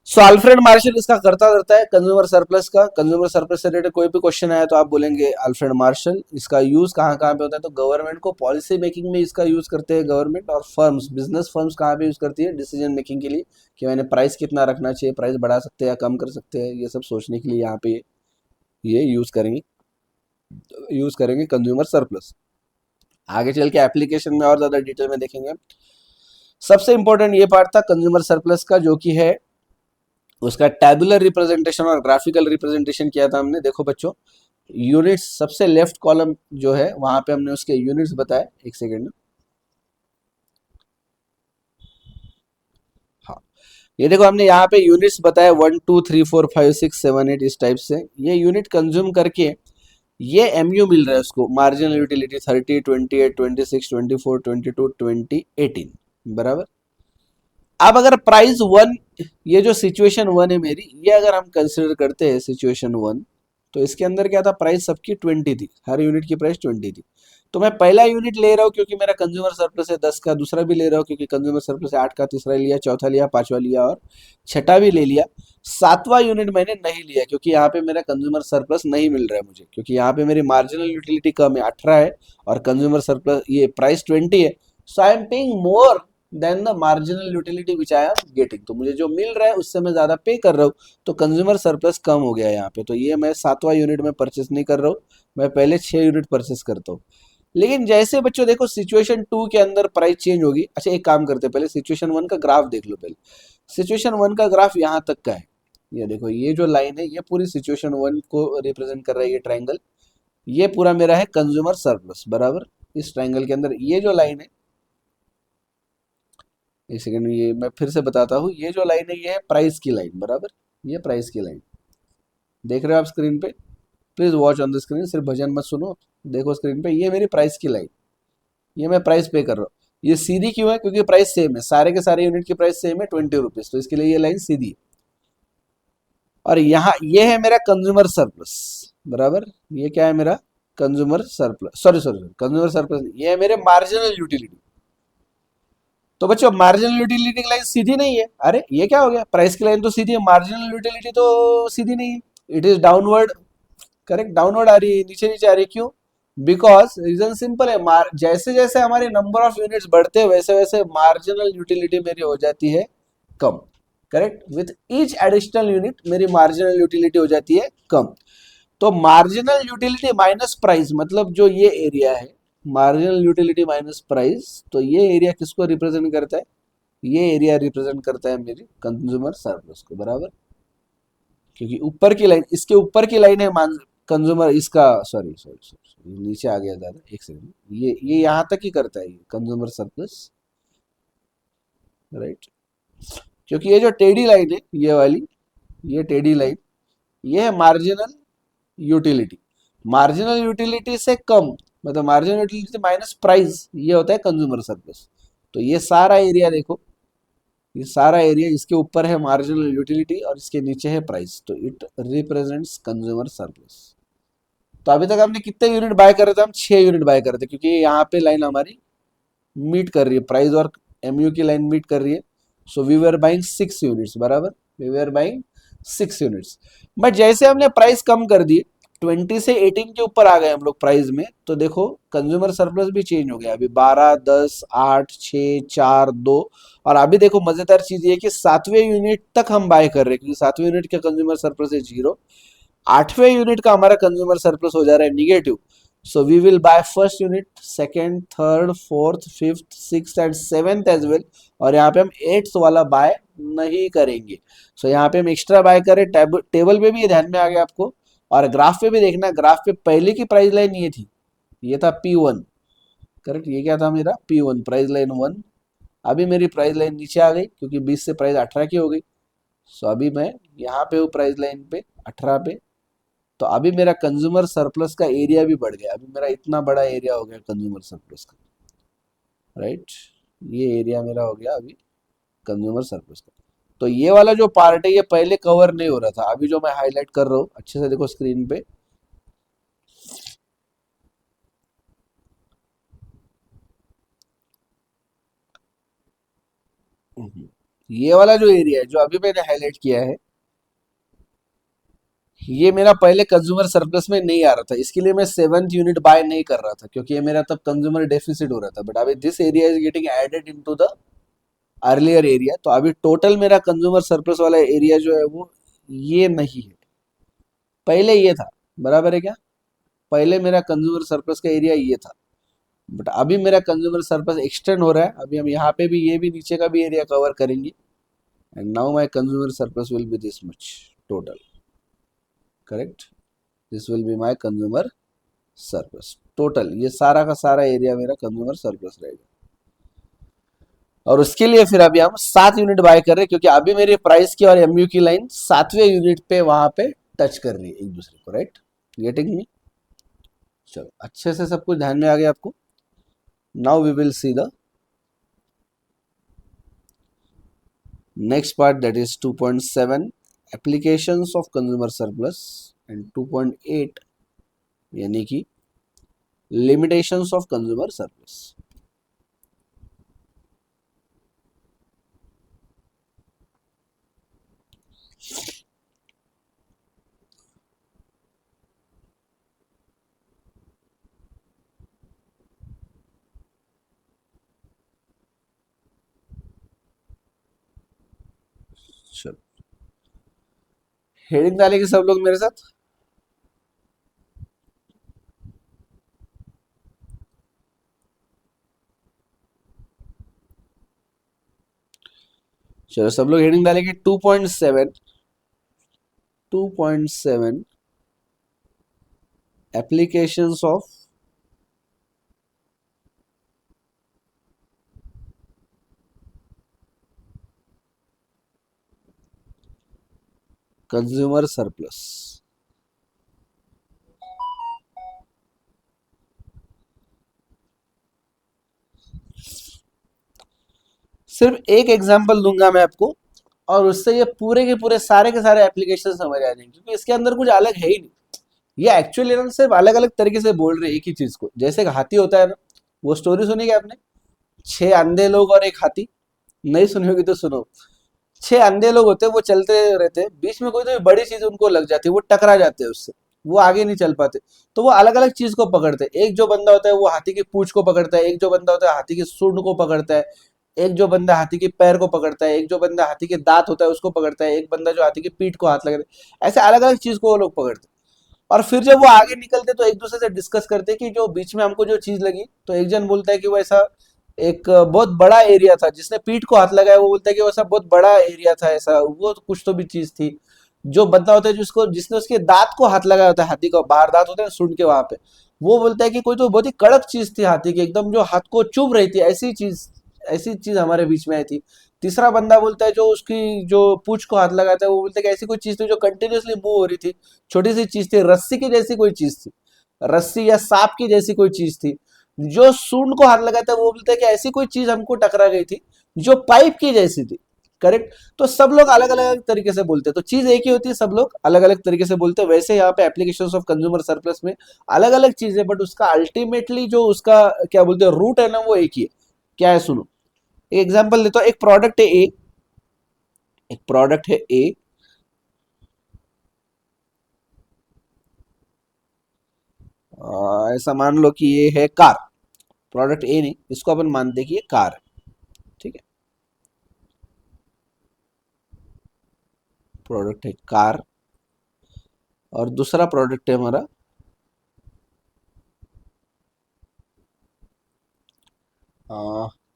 So Alfred Marshall इसका करता रहता है consumer surplus का। Consumer surplus से related कोई भी question आया तो आप बोलेंगे अल्फ्रेड मार्शल। इसका यूज कहाँ कहाँ पे होता है, तो गवर्नमेंट को पॉलिसी मेकिंग में इसका यूज करते हैं गवर्नमेंट, और फर्म्स, बिजनेस फर्म्स कहाँ पे यूज करती है, डिसीजन मेकिंग के लिए कि मैंने प्राइस कितना रखना चाहिए, प्राइस बढ़ा सकते हैं या कम कर सकते हैं, ये सब सोचने के लिए यहाँ पे ये यूज करेंगे कंज्यूमर सरप्लस। आगे चल के एप्लीकेशन में और ज्यादा डिटेल में देखेंगे। सबसे इंपॉर्टेंट ये पार्ट था कंज्यूमर सरप्लस का, जो कि है उसका टैबुलर रिप्रेजेंटेशन और ग्राफिकल रिप्रेजेंटेशन किया था हमने। देखो बच्चों, यूनिट्स सबसे लेफ्ट कॉलम जो है वहां पे हमने उसके यूनिट्स बताए। एक सेकेंड, हाँ ये देखो हमने यहाँ पे यूनिट्स बताए 1 2 3 4 5 6 7 8 इस टाइप से। ये यूनिट कंज्यूम करके ये एमयू मिल रहा है उसको, मार्जिनल यूटिलिटी 30 28 26 24 22 20 18 बराबर। अब अगर प्राइस 1, ये जो सिचुएशन 1 है मेरी, ये अगर हम कंसिडर करते हैं सिचुएशन 1, तो इसके अंदर क्या था, प्राइस सबकी 20 थी, हर यूनिट की प्राइस 20 थी। तो मैं पहला यूनिट ले रहा हूँ क्योंकि मेरा कंज्यूमर सरप्लस है 10 का, दूसरा भी ले रहा हूँ क्योंकि कंज्यूमर सरप्लस है 8 का, तीसरा लिया, चौथा लिया, पांचवा लिया और छठा भी ले लिया। सातवां यूनिट मैंने नहीं लिया क्योंकि यहाँ पे मेरा कंज्यूमर सरप्लस नहीं मिल रहा है मुझे, क्योंकि यहाँ पे मेरी मार्जिनल यूटिलिटी कम है 18 है और कंज्यूमर सरप्लस ये प्राइस 20 है। So I am paying more than the marginal utility which I am getting. तो मुझे जो मिल रहा है उससे मैं ज्यादा पे कर रहा हूँ, तो कंज्यूमर सरप्लस कम हो गया है यहाँ पे। तो ये मैं सातवां यूनिट में परचेस नहीं कर रहा हूँ, मैं पहले 6 यूनिट परचेस करता हूँ। लेकिन जैसे बच्चों देखो सिचुएशन 2 के अंदर प्राइस चेंज होगी। अच्छा एक काम करते हैं, पहले सिचुएशन 1 का ग्राफ देख लो। पहले सिचुएशन 1 का ग्राफ यहाँ तक का है, ये देखो ये जो लाइन है ये पूरी सिचुएशन 1 को रिप्रेजेंट कर रहा है, ये ट्राइंगल, ये पूरा मेरा है कंज्यूमर सरप्लस बराबर। इस ट्राइंगल के अंदर ये जो लाइन है, एक सेकंड ये मैं फिर से बताता हूँ, ये जो लाइन है ये है प्राइस की लाइन बराबर, ये प्राइस की लाइन देख रहे हो आप स्क्रीन पे। Please watch on the screen, सिर्फ भजन मत सुनो, देखो स्क्रीन पे, ये मेरी प्राइस की लाइन, ये मैं प्राइस पे कर रहा हूँ। ये सीधी क्यों है? क्योंकि प्राइस सेम है, सारे के सारे यूनिट की प्राइस सेम है 20 रुपीज, तो इसके लिए ये लाइन सीधी है। और यहाँ ये है मेरा कंज्यूमर सरप्लस बराबर, ये क्या है मेरा consumer surplus, sorry sorry consumer surplus, ये है मेरे मार्जिनल यूटिलिटी। तो बच्चों मार्जिनल यूटिलिटी की लाइन सीधी नहीं है, अरे ये क्या हो गया, प्राइस की लाइन तो सीधी है, मार्जिनल यूटिलिटी तो सीधी नहीं है, it is downward. Correct, downward आ रही है, नीचे नीचे आ रही है, क्यों? बिकॉज रीजन सिंपल है, जैसे जैसे हमारे नंबर ऑफ यूनिट्स बढ़ते हैं वैसे वैसे मार्जिनल यूटिलिटी मेरी हो जाती है कम। Correct, with each additional unit मेरी मार्जिनल यूटिलिटी हो जाती है कम। तो मार्जिनल यूटिलिटी माइनस प्राइस, मतलब जो ये एरिया है मार्जिनल यूटिलिटी माइनस प्राइस, तो ये एरिया किसको रिप्रेजेंट करता है? ये एरिया रिप्रेजेंट करता है मेरी कंज्यूमर सरप्लस को बराबर। क्योंकि ऊपर की लाइन, इसके ऊपर की लाइन है कंज्यूमर, इसका सॉरी सॉरी सॉरी नीचे आ गया दादा, एक सेकंड, ये यहाँ तक ही करता है कंज्यूमर सरप्लस, राइट। क्योंकि ये जो टेढ़ी लाइन है ये वाली, ये टेढ़ी लाइन, ये है मार्जिनल यूटिलिटी। मार्जिनल यूटिलिटी से कम, मतलब मार्जिनल यूटिलिटी माइनस प्राइस, ये होता है कंज्यूमर सरप्लस। तो ये सारा एरिया देखो, ये सारा एरिया, इसके ऊपर है मार्जिनल यूटिलिटी और इसके नीचे है प्राइस, तो इट रिप्रेजेंट्स कंज्यूमर सरप्लस। तो अभी तक हमने कितने यूनिट बाय कर रहे थे? हम 6 यूनिट बाय कर रहे थे, क्योंकि यहाँ पे लाइन हमारी मीट कर रही है, प्राइस और एमयू की लाइन मीट कर रही है। So we were buying 6 units बराबर, we were buying 6 units. But जैसे हमने प्राइस कम कर दी, 20 से 18 के ऊपर आ गए हम लोग प्राइस में, तो देखो कंज्यूमर सरप्लस भी चेंज हो गया। अभी 12, 10, 8, 6, 4, 2, और अभी देखो मजेदार चीज ये कि 7वें यूनिट तक हम बाय कर रहे हैं, क्योंकि 7वें यूनिट का कंज्यूमर सरप्लस है 0। 8वें यूनिट का हमारा कंज्यूमर सरप्लस हो जा रहा है negative. So we will buy first unit, second, third, fourth, fifth, six and seventh as well. और यहाँ पे हम 8th वाला बाय नहीं करेंगे। सो यहाँ पे हम एक्स्ट्रा बाय करें, टेबल पे भी ये ध्यान में आ गया आपको, और ग्राफ पे भी देखना, ग्राफ पे पहले की प्राइस लाइन ये थी, ये था P1। करेक्ट, ये क्या था मेरा P1, प्राइस लाइन 1। अभी मेरी प्राइस लाइन नीचे आ गई क्योंकि 20 से प्राइस 18 की हो गई। सो अभी मैं यहाँ पे हूँ प्राइस लाइन पे 18 पे। तो अभी मेरा कंज्यूमर सरप्लस का एरिया भी बढ़ गया, अभी मेरा इतना बड़ा एरिया हो गया कंज्यूमर सरप्लस का, राइट। ये एरिया मेरा हो गया अभी कंज्यूमर सरप्लस का। तो ये वाला जो पार्ट है ये पहले कवर नहीं हो रहा था, अभी जो मैं हाईलाइट कर रहा हूँ अच्छे से देखो स्क्रीन पे, ये वाला जो एरिया है जो अभी मैंने हाईलाइट किया है, ये मेरा पहले कंज्यूमर सरप्लस में नहीं आ रहा था, इसके लिए मैं 7th यूनिट बाय नहीं कर रहा था क्योंकि ये मेरा तब कंज्यूमर डेफिसिट हो रहा था। बट अभी this area is getting added into the earlier area, तो अभी टोटल मेरा कंज्यूमर सरप्लस वाला एरिया जो है वो ये नहीं है, पहले ये था बराबर है क्या? पहले मेरा कंज्यूमर सरप्लस का एरिया ये था, बट अभी मेरा कंज्यूमर सरप्लस एक्सटेंड हो रहा है। अभी हम यहाँ पे भी, ये भी नीचे का भी एरिया कवर करेंगे, and now my consumer surplus will be this much total. Correct, this will be my consumer surplus total, ये सारा का सारा एरिया मेरा कंज्यूमर सरप्लस रहेगा। और उसके लिए फिर अभी हम 7 यूनिट बाय कर रहे हैं, क्योंकि अभी मेरी प्राइस की और एमयू की लाइन 7वें यूनिट पे वहां पे टच कर रही है एक दूसरे को, राइट। Getting me? चलो अच्छे से सब कुछ ध्यान में आ गया आपको। Now we will see the next part, that is 2.7 applications of consumer surplus, and 2.8 यानी कि लिमिटेशंस ऑफ कंज्यूमर सरप्लस। चलो, हेडिंग डालेंगे सब लोग मेरे साथ। चलो सब लोग हेडिंग डालेंगे 2.7 एप्लीकेशंस ऑफ कंज्यूमर सरप्लस। सिर्फ एक एग्जांपल दूंगा मैं आपको, और उससे ये पूरे के सारे एप्लीकेशन समझ आ जाएंगे, क्योंकि इसके अंदर कुछ अलग है ही नहीं। ये एक्चुअली ना सिर्फ अलग अलग तरीके से बोल रहे हैं एक ही चीज को। जैसे एक हाथी होता है ना, वो स्टोरी सुनी क्या आपने? 6 अंधे लोग और एक हाथी। नहीं सुनी होगी तो सुनो। 6 अंधे लोग होते हैं, वो चलते रहते हैं, बीच में कोई तो बड़ी चीज उनको लग जाती है, वो टकरा जाते हैं उससे, वो आगे नहीं चल पाते। तो वो अलग अलग चीज को पकड़ते हैं। एक जो बंदा होता है वो हाथी की पूंछ को पकड़ता है, एक जो बंदा होता है हाथी की सूंड को पकड़ता है, एक जो बंदा हाथी के पैर को पकड़ता है, एक जो बंदा हाथी के दांत होता है उसको पकड़ता है, एक बंदा जो हाथी की पीठ को हाथ लगाता है। ऐसे अलग अलग चीज को वो लोग पकड़ते हैं। और फिर जब वो आगे निकलते तो एक दूसरे से डिस्कस करते कि जो बीच में हमको जो चीज लगी, तो एक जन बोलता है कि वो ऐसा एक बहुत बड़ा एरिया था। जिसने पीठ को हाथ लगाया वो बोलता है कि वो ऐसा बहुत बड़ा एरिया था, ऐसा वो तो कुछ तो भी चीज थी। जो बंदा होता है जिसको जिसने उसके दांत को हाथ लगाया होता है, हाथी का बाहर दांत होता है सुन के वहां पे, वो बोलता है कि कोई तो बहुत ही कड़क चीज थी हाथी की, एकदम जो हाथ को चुभ रही थी, ऐसी चीज हमारे बीच में आई थी। तीसरा बंदा बोलता है जो उसकी जो पूंछ को हाथ लगाता है, वो बोलता है कि ऐसी कोई चीज थी जो कंटिन्यूअसली मूव हो रही थी, छोटी सी चीज थी, रस्सी की जैसी कोई चीज थी, रस्सी या सांप की जैसी कोई चीज थी। जो सूंड को हाथ लगाता है वो बोलता है कि ऐसी कोई चीज हमको टकरा गई थी जो पाइप की जैसी थी। करेक्ट। तो सब लोग अलग अलग तरीके से बोलते हैं, तो चीज एक ही होती है, सब लोग अलग अलग तरीके से बोलते हैं। वैसे यहाँ पे एप्लीकेशन ऑफ कंज्यूमर सरप्लस में अलग अलग चीजें, बट उसका अल्टीमेटली जो उसका क्या बोलते हैं रूट है ना, वो एक ही है। क्या है सुनो, एक एग्जांपल देता हूँ। एक प्रोडक्ट है ए, एक प्रोडक्ट है ए, ऐसा मान लो कि ये है कार। प्रोडक्ट ए नहीं, इसको अपन मानते हैं कि ये कार है। ठीक है, प्रोडक्ट है कार, और दूसरा प्रोडक्ट है हमारा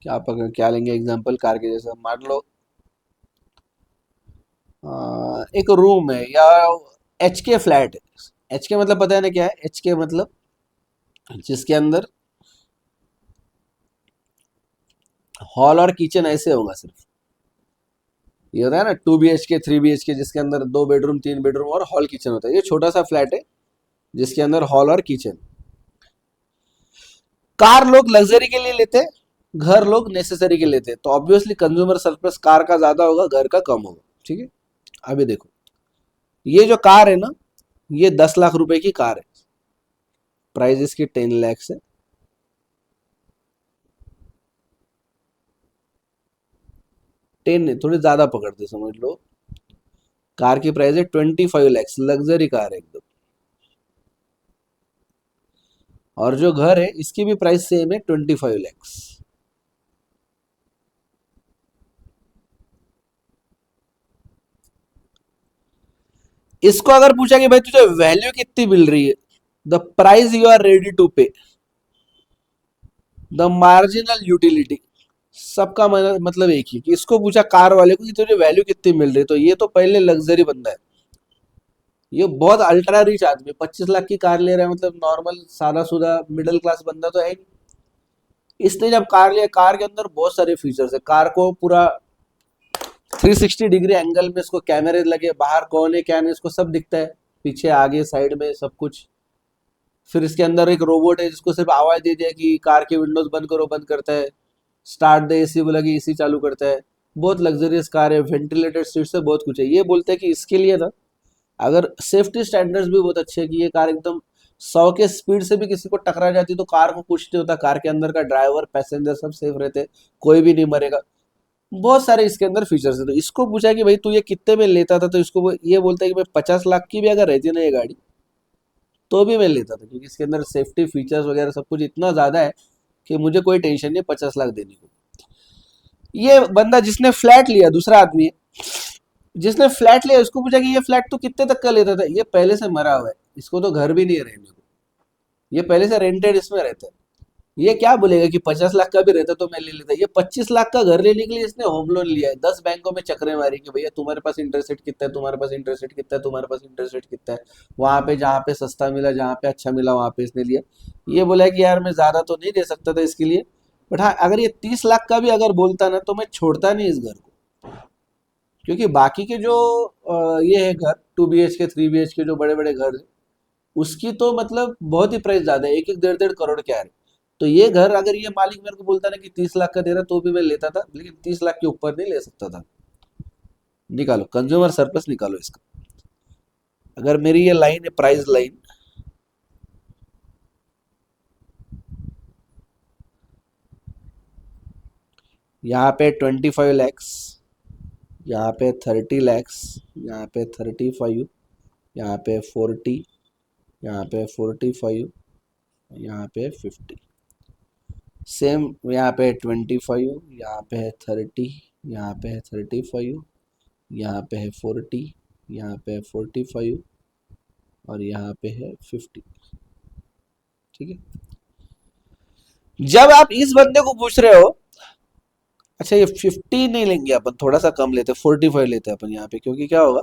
क्या लेंगे एग्जांपल कार के जैसा। मान लो एक रूम है या एच के फ्लैट है। एच के मतलब पता है ना क्या है? एच के मतलब जिसके अंदर हॉल और किचन ऐसे होगा सिर्फ। ये होता है ना 2 BHK 3 BHK, जिसके अंदर 2 बेडरूम 3 बेडरूम और हॉल किचन होता है। ये छोटा सा फ्लैट है जिसके अंदर हॉल और किचन। कार लोग लग्जरी के लिए लेते हैं, घर लोग नेसेसरी के लिए लेते हैं, तो ऑब्वियसली कंज्यूमर सरप्लस कार का ज्यादा होगा, घर का कम होगा। ठीक है, अभी देखो, ये जो कार है ना, ये 10 लाख रुपए की कार है। प्राइस इसकी 10 लाख है। 10 नहीं, थोड़ी ज्यादा पकड़ते समझ लो। कार की प्राइस है 25 लाख, लग्जरी कार है एकदम। और जो घर है इसकी भी प्राइस सेम है, 25 लाख। इसको अगर पूछा कि भाई तुझे वैल्यू कितनी मिल रही है, the price you are ready to pay, the marginal utility, सबका मतलब एक ही। कि इसको पूछा कार वाले को कि तुझे वैल्यू कितनी मिल रही है, तो ये तो पहले लग्जरी बंदा है। ये बहुत अल्ट्रा रिच आदमी, 25 लाख की कार ले रहा है, मतलब नॉर्मल सादा सुधा मिडिल क्लास बंदा तो है नहीं। इसने जब कार लिया, कार के अंदर बहुत सारे फीचर्स है। कार को पूरा 360 डिग्री एंगल में इसको कैमरे लगे, बाहर कौन है क्या नहीं इसको सब दिखता है, पीछे आगे साइड में सब कुछ। फिर इसके अंदर एक रोबोट है जिसको सिर्फ आवाज दे दिया कि कार के विंडोज बंद करो, बंद करता है। स्टार्ट दे एसी बोला कि एसी चालू करता है। बहुत लग्जरियस कार है, वेंटिलेटेड सीट्स है, बहुत कुछ है। ये बोलते हैं कि इसके लिए ना, अगर सेफ्टी स्टैंडर्ड्स भी बहुत अच्छे हैं, कि ये कार एकदम 100 के स्पीड से भी किसी को टकरा जाती तो कार को कुछ नहीं होता, कार के अंदर का ड्राइवर पैसेंजर सब सेफ रहते, कोई भी नहीं मरेगा। बहुत सारे इसके अंदर फीचर्स है। तो इसको पूछा कि भाई तू ये कितने में लेता था, तो इसको ये बोलता है कि मैं 50 लाख की भी अगर रहती ना ये गाड़ी तो भी मैं लेता था, क्योंकि इसके अंदर सेफ्टी फीचर्स वगैरह सब कुछ इतना ज्यादा है कि मुझे कोई टेंशन नहीं 50 लाख देने को। ये बंदा जिसने फ्लैट लिया, दूसरा आदमी है जिसने फ्लैट लिया, उसको पूछा कि ये फ्लैट तो कितने तक का लेता था, ये पहले से मरा हुआ है, इसको तो घर भी नहीं है रहने को, ये पहले से रेंटेड इसमें रहता है। ये क्या बोलेगा कि 50 लाख का भी रहता तो मैं ले लेता। ये 25 लाख का घर लेने के लिए इसने होम लोन लिया है, 10 बैंकों में चक्रे मारी कि भैया तुम्हारे पास इंटरेस्ट रेट कितना है, तुम्हारे पास इंटरेस्ट रेट कितना है, तुम्हारे पास इंटरेस्ट रेट कितना है। वहां पे जहाँ पे सस्ता मिला, जहाँ पे अच्छा मिला, वहां पे इसने लिया। ये बोला है कि यार मैं ज्यादा तो नहीं दे सकता था इसके लिए, बट हाँ अगर ये 30 लाख का भी अगर बोलता ना तो मैं छोड़ता नहीं इस घर को, क्योंकि बाकी के जो ये है घर 2 BHK 3 BHK जो बड़े बड़े घर है, उसकी तो मतलब बहुत ही प्राइस ज्यादा है, 1-1 डेढ़-डेढ़ करोड़ के आ रहे। तो ये घर अगर ये मालिक मेरे को बोलता ना कि 30 लाख का दे रहा तो भी मैं लेता था, लेकिन 30 लाख के ऊपर नहीं ले सकता था। निकालो कंज्यूमर सरप्लस, निकालो इसका। अगर मेरी ये लाइन है प्राइस लाइन, यहाँ पे 25 लैक्स, यहाँ पे 30 लैक्स, यहाँ पे 35, यहाँ पे 40, यहाँ पे 45, यहाँ पे 50, सेम यहाँ पे 25, यहाँ पे है 30, यहाँ पे है 35, यहाँ पे है 40, यहाँ पे है 45 और यहाँ पे है 50। ठीक है, जब आप इस बंदे को पूछ रहे हो, अच्छा ये 50 नहीं लेंगे अपन, थोड़ा सा कम लेते, 45 लेते हैं अपन यहाँ पे, क्योंकि क्या होगा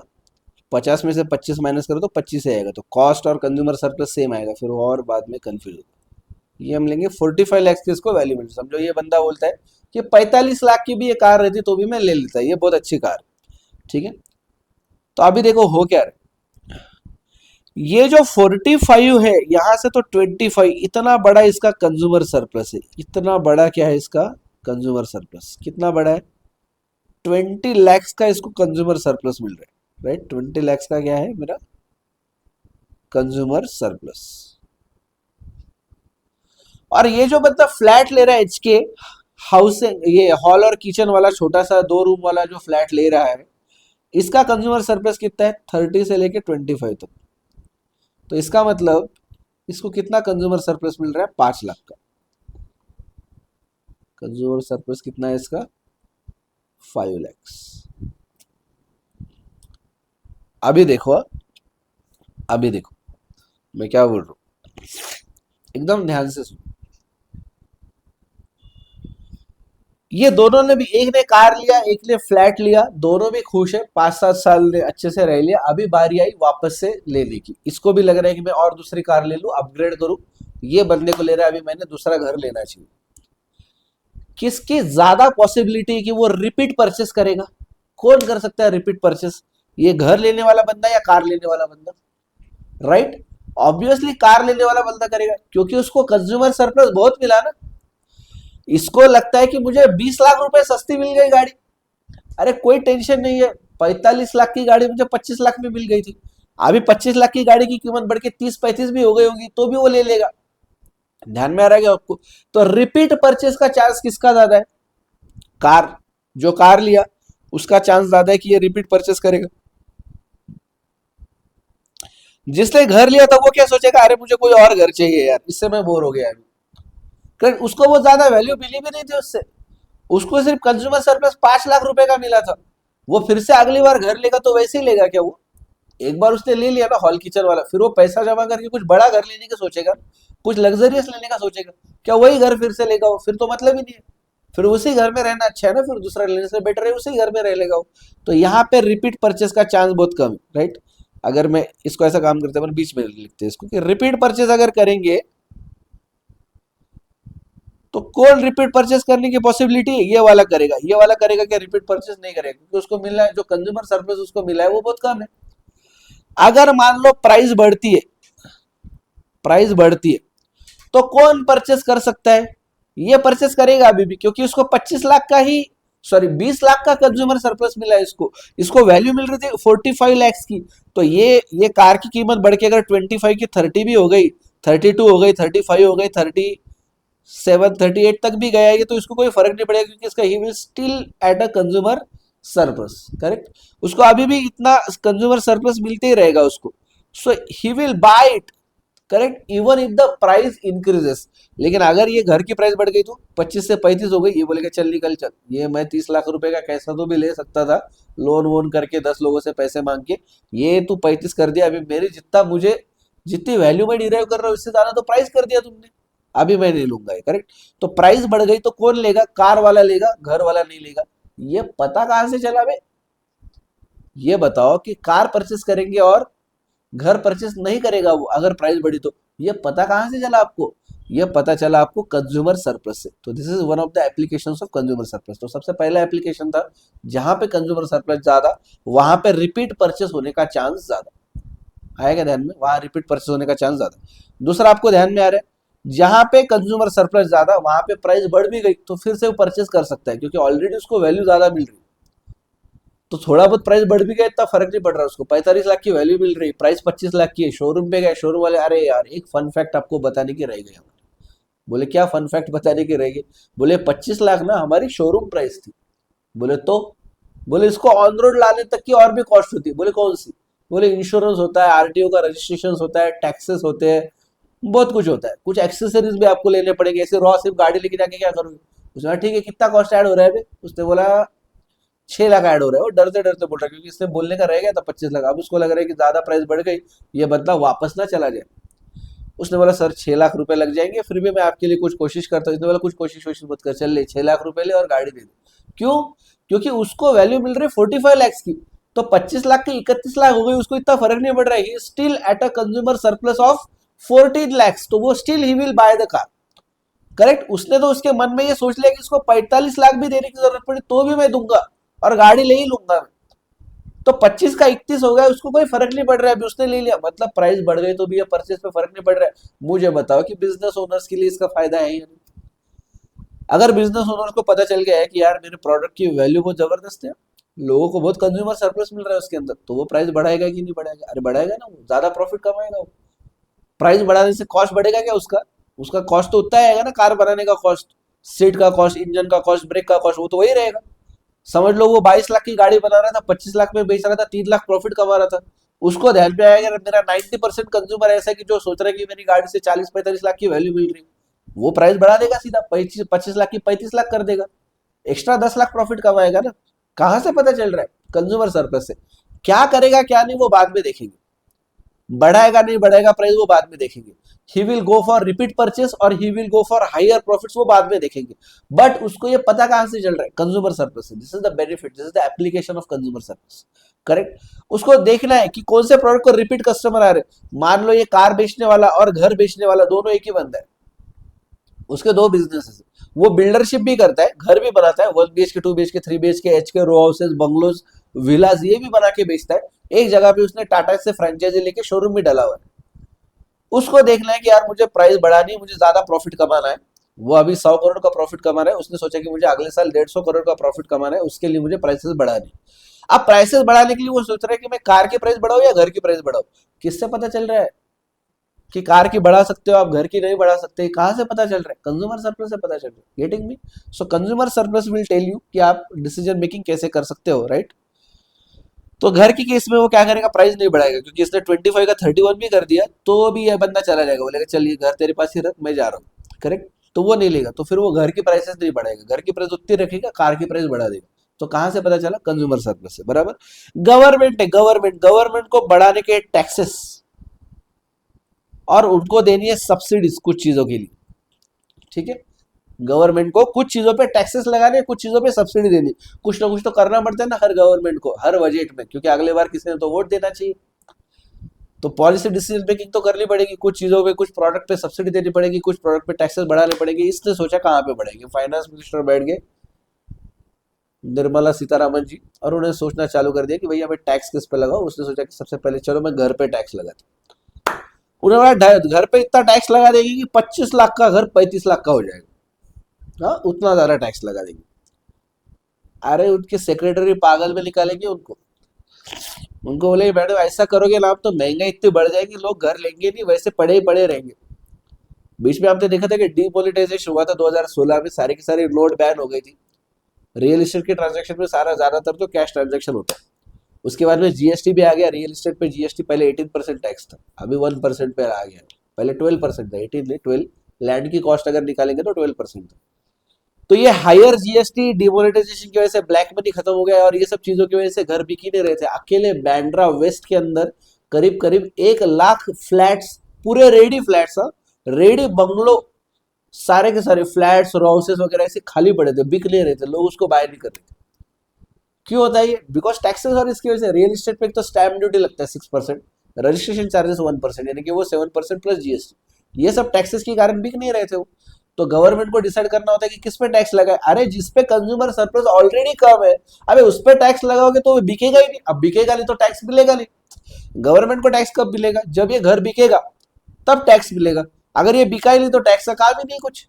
50 में से 25 माइनस करो तो 25 आएगा, तो कॉस्ट और कंज्यूमर सरप्लस सेम आएगा, फिर और बाद में कंफ्यूज होगा। ये हम लेंगे 45 लैक्स की इसको वैल्यू मिल। समझो ये बंदा बोलता है कि 45 लाख की भी ये कार रहती तो भी मैं ले लेता, ये बहुत अच्छी कार। ठीक है, तो अभी देखो हो क्या रहा, ये जो 45 है यहां से तो 25, इतना बड़ा इसका कंज्यूमर सरप्लस है, इतना बड़ा क्या है इसका कंज्यूमर सरप्लस, कितना बड़ा है 20 लैक्स का इसको कंज्यूमर सरप्लस मिल रहा है, राइट। 20 लैक्स का क्या है मेरा कंज्यूमर सरप्लस। और ये जो बंदा फ्लैट ले रहा है HK हाउसिंग, ये हॉल और किचन वाला छोटा सा 2 रूम वाला जो फ्लैट ले रहा है, इसका कंज्यूमर सरप्लस कितना है 30 से लेके 25 तक। तो इसका मतलब इसको कितना कंज्यूमर सरप्लस मिल रहा है 5 लाख का कंज्यूमर सरप्लस। कितना है इसका 5 लैक्स। अभी देखो, अभी देखो मैं क्या बोल रहा हूं, एकदम ध्यान से सुनो। ये दोनों ने भी, एक ने कार लिया एक ने फ्लैट लिया, दोनों भी खुश है, 5-7 साल ने अच्छे से रह लिया, अभी बारी आई वापस से लेने की। इसको भी लग रहा है कि मैं और दूसरी कार ले लूं, अपग्रेड करूं। ये बंदे को ले रहा है अभी मैंने दूसरा घर लेना चाहिए। किसकी ज्यादा पॉसिबिलिटी है कि वो रिपीट परचेस करेगा? कौन कर सकता है रिपीट परचेस, ये घर लेने वाला बंदा या कार लेने वाला बंदा? राइट, ऑब्वियसली कार लेने वाला बंदा करेगा, क्योंकि उसको कंज्यूमर सरप्लस बहुत मिला ना। इसको लगता है कि मुझे 20 लाख रुपए सस्ती मिल गई गाड़ी, अरे कोई टेंशन नहीं है, 45 लाख की गाड़ी मुझे 25 लाख में मिल गई थी, अभी 25 लाख की गाड़ी की कीमत बढ़ के 30-35 भी हो गई होगी तो भी वो ले लेगा। ध्यान में आ रहा है क्या आपको? तो रिपीट परचेस का चांस किसका ज्यादा है? कार, जो कार लिया उसका चांस ज्यादा है कि ये रिपीट परचेस करेगा। जिसने घर लिया था वो क्या सोचेगा, अरे मुझे कोई और घर चाहिए यार, इससे मैं बोर हो गया अभी। कारण उसको वो ज्यादा वैल्यू मिली भी नहीं थी उससे, उसको सिर्फ कंज्यूमर सरप्लस 5 लाख रुपए का मिला था। वो फिर से अगली बार घर लेगा तो वैसे ही लेगा क्या? वो एक बार उसने ले लिया ना हॉल किचन वाला, फिर वो पैसा जमा करके कुछ बड़ा घर लेने का सोचेगा, कुछ लग्जरियस लेने का सोचेगा क्या? वही घर फिर से लेगा वो, फिर तो मतलब ही नहीं है। फिर उसी घर में रहना अच्छा है ना, फिर दूसरा लेने से बेटर है उसी घर में रह लेगा वो। तो यहाँ पे रिपीट परचेस का चांस बहुत कम है, राइट। अगर मैं इसको ऐसा काम करते हैं, बीच में लिखते हैं इसको कि रिपीट परचेस अगर करेंगे तो कौन रिपीट परचेस करने की पॉसिबिलिटी है? ये वाला करेगा, ये वाला करेगा क्या? रिपीट परचेस नहीं करेगा, क्योंकि उसको मिला है जो कंज्यूमर सर्विस उसको मिला है वो बहुत कम है। अगर मान लो प्राइस बढ़ती है, प्राइस बढ़ती है तो कौन परचेस कर सकता है? ये परचेस करेगा अभी भी, क्योंकि उसको 25 लाख का ही, सॉरी 20 लाख का कंज्यूमर सरप्लस मिला है इसको, इसको वैल्यू मिल रही थी 45 लैक्स की। तो ये कार की कीमत बढ़ के अगर 25 की 30 भी हो गई 32 हो गई, 35 हो गई, 37, 38 तक भी गया ये तो इसको कोई फर्क नहीं पड़ेगा, क्योंकि इसका he will still at a consumer surplus, correct. उसको अभी भी इतना कंज्यूमर सरप्लस मिलते ही रहेगा उसको, so he will buy it, correct, even if the price increases. लेकिन अगर ये घर की प्राइस बढ़ गई तो 25 से 35 हो गई, ये बोलेगा चल निकल चल, ये मैं 30 लाख रुपए का कैसा तो भी ले सकता था लोन वोन करके 10 लोगों से पैसे मांग के, ये तू 35 कर दिया, अभी मेरी जितना मुझे जितनी वैल्यू मैं डिराइव कर रहा हूँ इससे ज्यादा तो प्राइस कर दिया तुमने, अभी मैं नहीं लूंगा, करेक्ट। तो प्राइस बढ़ गई तो कौन लेगा, कार वाला लेगा, घर वाला नहीं लेगा। ये पता कहां से चला बे, ये बताओ कि कार परचेस करेंगे और घर परचेस नहीं करेगा वो अगर प्राइस बढ़ी तो, ये पता कहां से चला आपको, ये पता चला आपको कंज्यूमर सरप्लस से। तो this is one of the applications of consumer surplus. तो सबसे पहला एप्लीकेशन था जहां पे कंज्यूमर सरप्लस ज्यादा, वहां पे रिपीट परचेस होने का चांस ज्यादा आएगा ध्यान में, वहां रिपीट परचेस होने का चांस ज्यादा। दूसरा आपको ध्यान में आ रहा है, जहां पे कंज्यूमर सरप्लस ज्यादा वहां पे प्राइस बढ़ भी गई तो फिर से वो परचेस कर सकता है, क्योंकि ऑलरेडी उसको वैल्यू ज्यादा मिल रही है। तो थोड़ा बहुत प्राइस बढ़ भी गया इतना फर्क नहीं पड़ रहा उसको, 45 लाख की वैल्यू मिल रही, प्राइस 25 लाख की है, शोरूम पे गए, शोरूम वाले अरे यार एक फन फैक्ट आपको बताने की रह गई। बोले क्या फन फैक्ट बताने की रह गई, बोले 25 लाख ना हमारी शोरूम प्राइस थी। बोले तो, बोले इसको ऑन रोड लाने तक की और भी कॉस्ट होती है। बोले कौन सी, बोले इंश्योरेंस होता है, आरटीओ का रजिस्ट्रेशन होता है, टैक्सेस होते हैं, बहुत कुछ होता है, कुछ एक्सेसरीज भी आपको लेने पड़ेंगे, ऐसे रॉ सिर्फ गाड़ी लेके जाके क्या करोगे। उसने ठीक है कितना कॉस्ट ऐड हो रहा है, उसने बोला 6 लाख ऐड हो रहा है। वो डरते डरते बोल रहा है, क्योंकि इसने बोलने का रह गया था 25 लाख, अब उसको लग रहा है कि ज्यादा प्राइस बढ़ गई, ये बदला वापस ना चला जाए। उसने बोला सर 6 लाख रुपए लग जाएंगे, फिर भी मैं आपके लिए कुछ कोशिश करता हूँ। इसने बोला कुछ कोशिश वोशिश मत कर, चल ले 6 लाख रुपए ले और गाड़ी दे दे। क्यों, क्योंकि उसको वैल्यू मिल रही 45 लैक्स की, तो 25 लाख की 31 लाख हो गई, उसको इतना फर्क नहीं पड़ रहा है, still at a consumer surplus of 14 lakhs, तो वो still he will by the car, correct. उसने तो उसके मन में ये सोच लिया कि इसको 45 लाख भी देने की जरूरत पड़ी तो भी मैं दूंगा और गाड़ी ले ही लूंगा मैं। तो 25 का 31 हो गया, उसको कोई फर्क नहीं पड़ रहा है, अभी उसने ले लिया, मतलब प्राइस बढ़ गई तो भी ये परचेस पे फर्क नहीं पड़ रहा है। मुझे बताओ कि बिजनेस ओनर्स के लिए इसका फायदा है या नहीं। अगर बिजनेस ओनर्स को पता चल गया है कि यार मेरे प्रोडक्ट की वैल्यू बहुत जबरदस्त है, लोगों को बहुत कंज्यूमर सरप्लस मिल रहा है उसके अंदर, तो वो प्राइस बढ़ाएगा कि नहीं बढ़ाएगा, अरे बढ़ाएगा ना, वो ज्यादा प्रॉफिट कमाएगा वो। प्राइस बढ़ाने से कॉस्ट बढ़ेगा क्या उसका, उसका कॉस्ट तो उतना ही आएगा ना, कार बनाने का कॉस्ट, सीट का कॉस्ट, इंजन का कॉस्ट, ब्रेक का कॉस्ट, वो तो वही रहेगा। समझ लो वो 22 लाख की गाड़ी बना रहा था, 25 लाख में बेच रहा था, 3 लाख प्रॉफिट कमा रहा था। उसको ध्यान में आएगा मेरा 90% कंज्यूमर ऐसा है कि जो सोच रहा है कि मेरी गाड़ी से 40-45 लाख की वैल्यू मिल रही, वो प्राइस बढ़ा देगा सीधा, 25 लाख की 35 लाख कर देगा, एक्स्ट्रा 10 लाख प्रॉफिट कमाएगा ना। कहां से पता चल रहा है, कंज्यूमर सरप्लस से। क्या करेगा क्या नहीं वो बाद में देखेंगे, बढ़ाएगा नहीं बढ़ाएगा प्राइस वो बाद में देखेंगे। He will go for repeat purchase और he will go for higher profits, वो बाद में देखेंगे। बट उसको ये पता कहां से चल रहा है, कंज्यूमर सरप्लस से। This is the benefit, this is the application of consumer surplus, correct. उसको देखना है कि कौन से प्रोडक्ट को रिपीट कस्टमर आ रहे। मान लो ये कार बेचने वाला और घर बेचने वाला दोनों एक ही बंदा है, उसके दो बिजनेस, वो बिल्डरशिप भी करता है, घर भी बनाता है, 1 BHK 2 BHK 3 BHK HK रो हाउसेस बंगलोज विलाज ये भी बना के बेचता है। एक जगह पे उसने टाटा से फ्रेंचाइजी लेके शोरूम भी डाला हुआ है। उसको देखना है कि यार मुझे प्राइस बढ़ानी है, मुझे ज्यादा प्रॉफिट कमाना है। वो अभी 100 करोड़ का प्रॉफिट कमा रहा है, उसने सोचा कि मुझे अगले साल 150 करोड़ का प्रॉफिट कमाना है, उसके लिए मुझे प्राइसेस बढ़ानी। अब प्राइसेस बढ़ाने के लिए वो सोच रहा है कि मैं कार की प्राइस बढ़ाऊं या घर की प्राइस बढ़ाऊं। किससे पता चल रहा है कि कार की बढ़ा सकते हो आप, घर की नहीं बढ़ा सकते, कहां से पता चल रहा है, कंज्यूमर सरप्लस से पता चल रहा है। Getting me, so consumer surplus will tell you कि आप डिसीजन मेकिंग कैसे कर सकते हो, राइट। तो घर की केस में वो क्या करेगा, प्राइस नहीं बढ़ाएगा, क्योंकि इसने 25 का 31 भी कर दिया तो भी ये बंदा चला जाएगा, बोलेगा चलिए घर तेरे पास ही रख, मैं जा रहा हूँ, करेक्ट। तो वो नहीं लेगा, तो फिर वो घर की प्राइसेस नहीं बढ़ाएगा, घर की प्राइस उतनी रखेगा, कार की प्राइस बढ़ा देगा। तो कहां से पता चला, कंज्यूमर सरप्लस से, बराबर। गवर्नमेंट है, गवर्नमेंट को बढ़ाने के टैक्सेस और उनको देनी है सब्सिडीज कुछ चीजों के लिए, ठीक है। गवर्नमेंट को कुछ चीजों पे टैक्सेस लगाने, कुछ चीजों पे सब्सिडी देनी, कुछ ना कुछ तो करना पड़ता है ना हर गवर्नमेंट को हर बजट में, क्योंकि अगले बार किसी ने तो वोट देना चाहिए। तो पॉलिसी डिसीजन मेकिंग तो करनी पड़ेगी, कुछ चीजों पे कुछ प्रोडक्ट पे सब्सिडी देनी पड़ेगी, कुछ प्रोडक्ट पे टैक्सेस बढ़ाने पड़ेगी। इसने सोचा कहाँ पे बढ़ाएंगे, फाइनेंस मिनिस्टर बैठ गए निर्मला सीतारामन जी, और उन्हें सोचना चालू कर दिया कि भैया मैं टैक्स किस पे लगाऊं। उसने सोचा कि सबसे पहले चलो मैं घर पे टैक्स लगाता। उन्होंने घर पे इतना टैक्स लगा देगी कि 25 लाख का घर 35 लाख का हो जाएगा। हाँ, उतना ज्यादा टैक्स लगा देगी। अरे उनके सेक्रेटरी पागल में निकालेंगे उनको, उनको बोले मैडम ऐसा करोगे ना आप तो महंगाई इतनी बढ़ जाएगी, लोग घर लेंगे नहीं, वैसे पड़े ही पड़े रहेंगे। बीच में आपने देखा था कि डीमोनेटाइजेशन हुआ था 2016 में, सारी की सारी नोट बैन हो गई थी। रियल एस्टेट के ट्रांजैक्शन में सारा ज्यादातर तो कैश ट्रांजैक्शन होता है। उसके बाद में जीएसटी भी आ गया। रियल एस्टेट पे जीएसटी पहले 18% टैक्स था, अभी 1% पे आ गया। पहले 12% था, 18 नहीं 12। लैंड की कॉस्ट अगर निकालेंगे तो 12% था। तो ये हायर जीएसटी डिमोनेटाइजेशन की वजह से ब्लैक मनी खत्म हो गया, और ये सब चीजों की वजह से घर बिक ही नहीं रहे थे। अकेले बैंड्रा वेस्ट के अंदर करीब करीब 1 लाख फ्लैट्स, पूरे रेडी फ्लैट्स, रेडी बंगलो, सारे के सारे फ्लैट्स और हाउसेस वगैरह ऐसे खाली पड़े थे, बिक नहीं रहे थे, लोग उसको बाय नहीं कर रहे थे। क्यों होता है ये? बिकॉज टैक्सेस, और इसकी वजह से रियल एस्टेट पे एक तो स्टैम्प ड्यूटी लगता है 6%, रजिस्ट्रेशन चार्जेस 1%, यानी कि वो 7% प्लस जीएसटी। ये सब टैक्सेस के कारण बिक नहीं रहे थे वो। तो गवर्नमेंट को डिसाइड करना होता है कि किस पे टैक्स लगाए। अरे जिस पे कंज्यूमर सरप्लस ऑलरेडी कम है, अबे उस पे टैक्स लगाओगे तो वो बिकेगा ही नहीं। अब बिकेगा नहीं तो टैक्स मिलेगा नहीं। गवर्नमेंट को टैक्स कब मिलेगा? जब ये घर बिकेगा तब टैक्स मिलेगा। अगर ये बिका ही नहीं तो टैक्स का काम ही नहीं कुछ।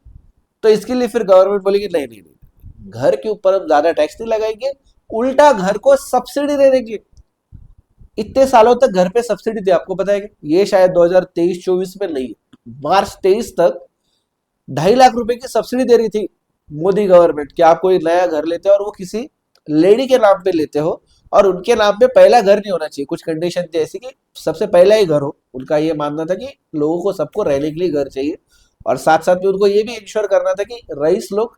तो इसके लिए फिर गवर्नमेंट बोलेगी नहीं नहीं नहीं, घर के ऊपर हम ज्यादा टैक्स नहीं लगाएंगे, उल्टा घर को सब्सिडी दे देंगे। इतने सालों तक घर पे सब्सिडी थी, आपको पता है कि ये शायद 2023-24 में नहीं, मार्च 23 तक 2.5 लाख रुपए की सब्सिडी दे रही थी मोदी गवर्नमेंट, कि आप कोई नया घर लेते हो और वो किसी लेडी के नाम पे लेते हो, और उनके नाम पे पहला घर नहीं होना चाहिए। कुछ कंडीशन थी ऐसी कि सबसे पहला ही घर हो। उनका ये मानना था कि लोगों को, सबको रहने के लिए घर चाहिए, और साथ साथ में उनको ये भी इंश्योर करना था कि रईस लोग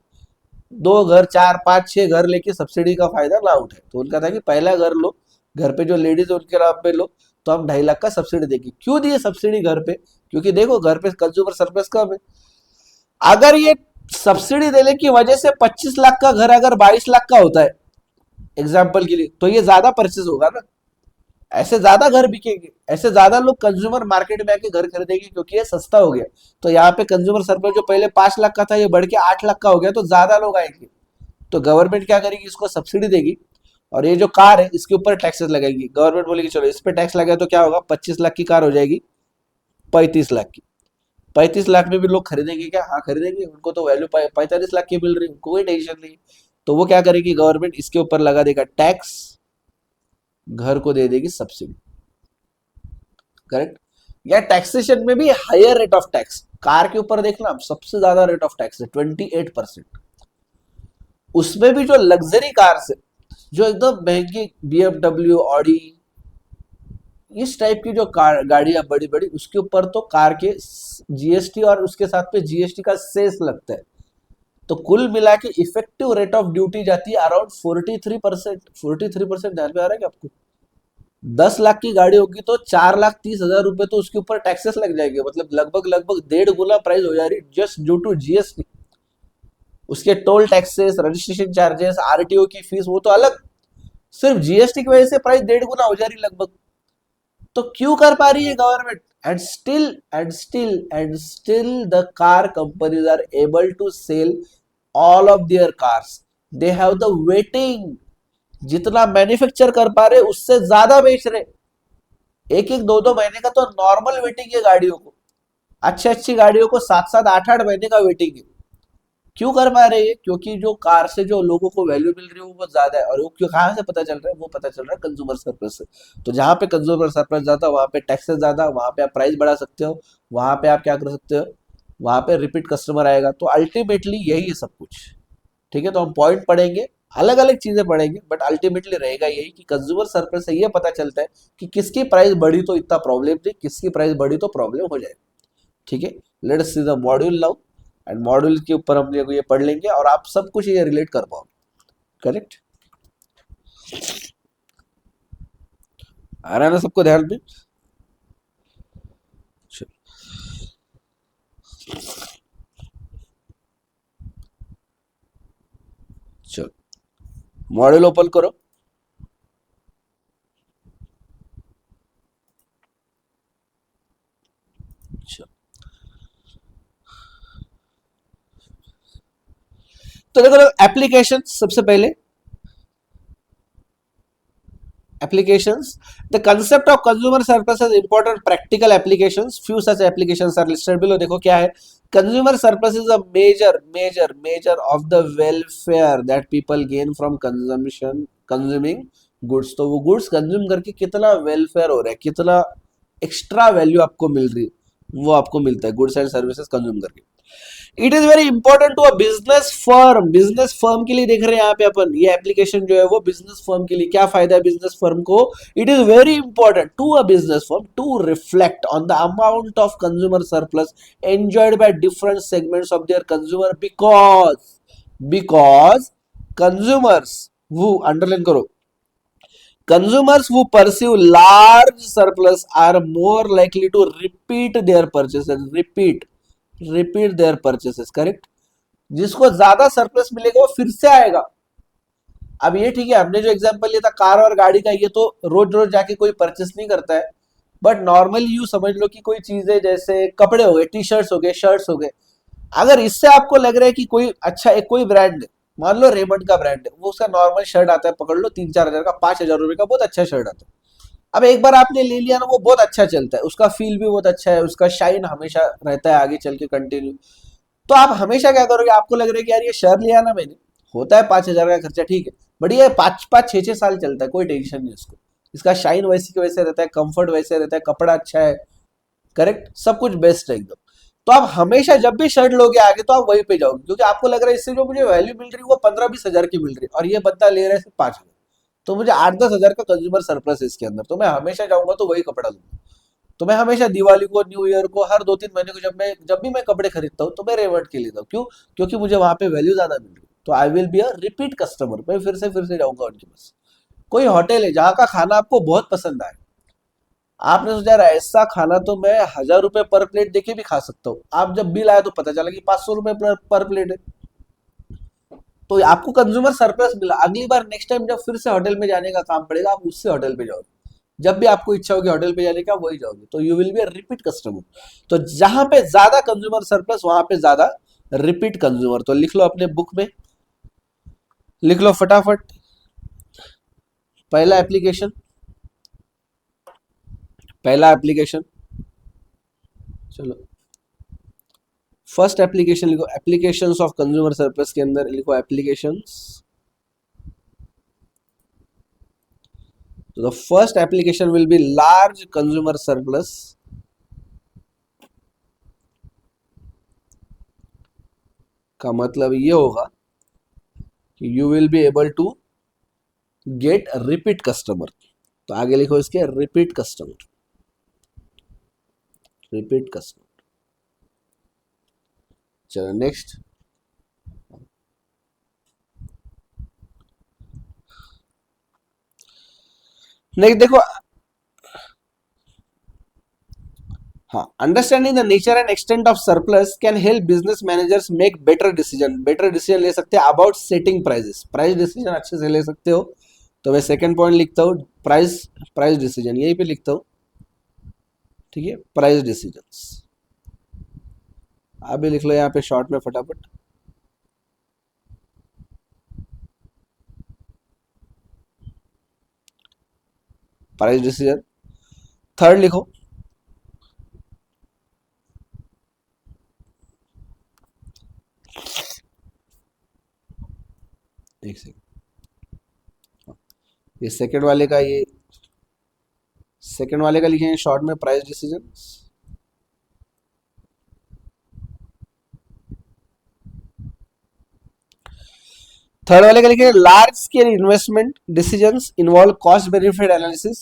2 घर, 4, 5, 6 घर लेके सब्सिडी का फायदा ना उठाए। तो उनका था कि पहला घर लो, घर पे जो लेडीज है उनके नाम पे लो, तो हम 2.5 लाख का सब्सिडी देंगे। क्यों दिए सब्सिडी घर पे? क्योंकि देखो घर पे कंज्यूमर सरप्लस कम है। अगर ये सब्सिडी देने की वजह से 25 लाख का घर अगर 22 लाख का होता है एग्जाम्पल के लिए, तो ये ज्यादा परचेज होगा ना, ऐसे ज्यादा घर बिकेंगे, ऐसे ज्यादा लोग कंज्यूमर मार्केट में आके घर खरीदेंगे, क्योंकि ये सस्ता हो गया। तो यहाँ पे कंज्यूमर सरप्लस जो पहले 5 लाख का था, ये बढ़ के 8 लाख का हो गया, तो ज्यादा लोग आएंगे। तो गवर्नमेंट क्या करेगी? इसको सब्सिडी देगी, और ये जो कार है इसके ऊपर टैक्सेस लगाएगी। गवर्नमेंट बोलेगी चलो इस पे टैक्स लगाए तो क्या होगा, 25 लाख की कार हो जाएगी 35 लाख की। 35 लाख में भी लोग खरीदेंगे क्या? हाँ खरीदेंगे, उनको तो वैल्यू 45 लाख की मिल रही है, उनको कोई टेंशन नहीं। तो वो क्या करेगी? गवर्नमेंट इसके ऊपर लगा देगा टैक्स, घर को दे देगी सब्सिडी। करेक्ट? या टैक्सेशन में भी higher rate of tax. Car के ऊपर देखना, सबसे ज्यादा रेट ऑफ टैक्स है 28%। उसमें भी जो लग्जरी कार्स है, जो एकदम महंगी बीएमडब्ल्यू, ऑडी, इस टाइप की जो कार गाड़ियां बड़ी बड़ी, उसके ऊपर तो कार के जीएसटी और उसके साथ पे जीएसटी का सेस लगता है। तो कुल मिला के इफेक्टिव रेट ऑफ ड्यूटी जाती है अराउंड 43%। 43% ध्यान में आ रहा है क्या आपको? 10 लाख की गाड़ी होगी तो 4,30,000 रुपए तो उसके ऊपर टैक्सेस लग जाएंगे, मतलब लगभग लगभग 1.5 गुना प्राइस हो जा रही है जस्ट ड्यू टू जीएसटी। उसके toll taxes, registration charges, RTO की फीस, वो तो अलग। सिर्फ जीएसटी की वजह से प्राइस 1.5 गुना हो जा रही लगभग। तो क्यों कर पा रही है government? And still the car companies are able to sell all of their cars. They have the waiting, जितना मैन्युफैक्चर कर पा रहे उससे ज्यादा बेच रहे। एक एक दो दो महीने का तो नॉर्मल वेटिंग है गाड़ियों को। अच्छी अच्छी गाड़ियों को 7 7 8 8 महीने का वेटिंग है। क्यों कर पा रहे हैं? क्योंकि जो कार से जो लोगों को वैल्यू मिल रही है वो बहुत ज्यादा है। और वो क्यों, कहाँ से पता चल रहा है? वो पता चल रहा है कंज्यूमर सरप्लस से। तो जहां पे कंज्यूमर सरप्लस ज्यादा, वहां पे टैक्सेस ज्यादा, वहां पे आप प्राइस बढ़ा सकते हो, वहां पे आप क्या कर सकते हो, वहां पे रिपीट कस्टमर आएगा। तो अल्टीमेटली यही है सब कुछ। ठीक है, तो हम पॉइंट पढ़ेंगे, अलग अलग चीजें पढ़ेंगे, बट अल्टीमेटली रहेगा यही कि कंज्यूमर सरप्लस से ये पता चलता है कि किसकी प्राइस बढ़ी तो इतना प्रॉब्लम नहीं, किसकी प्राइस बढ़ी तो प्रॉब्लम हो जाएगा। ठीक है, let's see the module now. And module के ऊपर हम ये पढ़ लेंगे और आप सब कुछ ये रिलेट कर पाओगे। करेक्ट? आ रहा है ना सबको ध्यान में? चलो चलो, मॉड्यूल ओपन करो। चलो, तो देखो एप्लीकेशन, सबसे पहले applications. The concept of consumer surplus has important practical applications. Few such applications are listed below. देखो क्या है, consumer surplus is a major of the welfare that people gain from consuming goods. तो वो goods consume करके कितना welfare हो रहा है, कितना एक्स्ट्रा वैल्यू आपको मिल रही है, वो आपको मिलता है गुड्स एंड सर्विसेज कंज्यूम करके। It is very important to a business firm के लिए देख रहे हैं यहाँ पे अपन, ये एप्लीकेशन जो है वो बिजनेस फर्म के लिए क्या फायदा है बिजनेस फर्म को। It is very important to a business firm to reflect on the amount of consumer surplus enjoyed by different segments of their consumer, because consumers वो अंडरलाइन करो, consumers who pursue large surplus are more likely to repeat their purchases, correct. जिसको ज्यादा surplus मिलेगा वो फिर से आएगा। अब ये ठीक है, हमने जो एग्जांपल लिया था कार और गाड़ी का, ये तो रोज रोज जाके कोई परचेस नहीं करता है, बट नॉर्मली यू समझ लो कि कोई चीजें जैसे कपड़े हो गए, टी शर्ट्स हो गए, शर्ट्स हो गए, अगर इससे आपको लग रहा है कि कोई अच्छा एक कोई ब्रांड, मान लो रेमंड का ब्रांड है, वो उसका नॉर्मल शर्ट आता है, पकड़ लो 3-4 हजार का, 5 हजार रुपए का बहुत अच्छा शर्ट आता है। अब एक बार आपने ले लिया ना, वो बहुत अच्छा चलता है, उसका फील भी बहुत अच्छा है, उसका शाइन हमेशा रहता है आगे चल के कंटिन्यू। तो आप हमेशा क्या करोगे, आपको लग रहा है कि यार ये शर्ट लिया ना मैंने, होता है 5 हजार का खर्चा, ठीक है, बट ये 5-5, 6-6 साल चलता है, कोई टेंशन नहीं उसको, इसका शाइन वैसे के वैसे रहता है, कंफर्ट वैसे रहता है, कपड़ा अच्छा है, करेक्ट, सब कुछ बेस्ट है एकदम। तो आप हमेशा जब भी शर्ट लोगे आगे तो आप वहीं पे जाओगे, क्योंकि आपको लग रहा है इससे जो मुझे वैल्यू मिल रही है वो 15-20 हजार की मिल रही है, और ये बंदा ले रहा है सिर्फ 5 हजार, तो मुझे 8-10 हजार का कंज्यूमर सरप्लस है इसके अंदर, तो मैं हमेशा जाऊंगा तो वही कपड़ा लूंगा। तो मैं हमेशा दिवाली को, न्यू ईयर को, हर 2-3 महीने को जब भी मैं कपड़े खरीदता हूँ तो मैं रेवर्ट के लेता हूँ, क्यों? क्योंकि मुझे वहां पे वैल्यू ज्यादा मिल रही है, तो I will be a repeat customer, मैं फिर से जाऊंगा उनके पास। कोई होटल है जहाँ का खाना आपको बहुत पसंद आए, आपने सोचा यार ऐसा खाना तो मैं 1000 रुपए पर प्लेट देके भी खा सकता हूँ, आप जब बिल आया तो पता चला कि 500 रुपए पर प्लेट है, तो आपको कंज्यूमर सरप्लस मिला। अगली बार नेक्स्ट टाइम जब फिर से होटल में जाने का काम पड़ेगा, आप उससे होटल पे जाओगे, जब भी आपको इच्छा होगी होटल पे जाने का वही जाओगे, तो you will be a repeat customer. तो जहां पे ज्यादा कंज्यूमर सरप्लस वहां पे ज्यादा रिपीट कंज्यूमर। तो लिख लो अपने बुक में, लिख लो फटाफट, पहला एप्लीकेशन, पहला एप्लीकेशन, चलो फर्स्ट एप्लीकेशन लिखो, एप्लीकेशंस ऑफ कंज्यूमर सरप्लस के अंदर लिखो एप्लीकेशंस। तो the first application will be large consumer surplus, का मतलब ये होगा कि you will be able to get repeat customer. तो आगे लिखो इसके रिपीट कस्टमर, रिपीट कस्टमर। चलो नेक्स्ट, नेक्स्ट देखो, हाँ, understanding the nature and extent of surplus can help business managers make better decision ले सकते हैं about setting prices, price decision अच्छे से ले सकते हो। तो मैं सेकंड पॉइंट लिखता हूँ, प्राइस प्राइस डिसीजन यहीं पे लिखता हूँ, ठीक है, प्राइस डिसीजंस। आप भी लिख लो यहाँ पे शॉर्ट में फटाफट, प्राइस डिसीजन। थर्ड लिखो, एक सेकंड, ये सेकंड वाले का, ये सेकंड वाले का लिखेंगे शॉर्ट में प्राइस डिसीजन। थर्ड वाले का लिखेंगे large scale investment decisions involve cost benefit analysis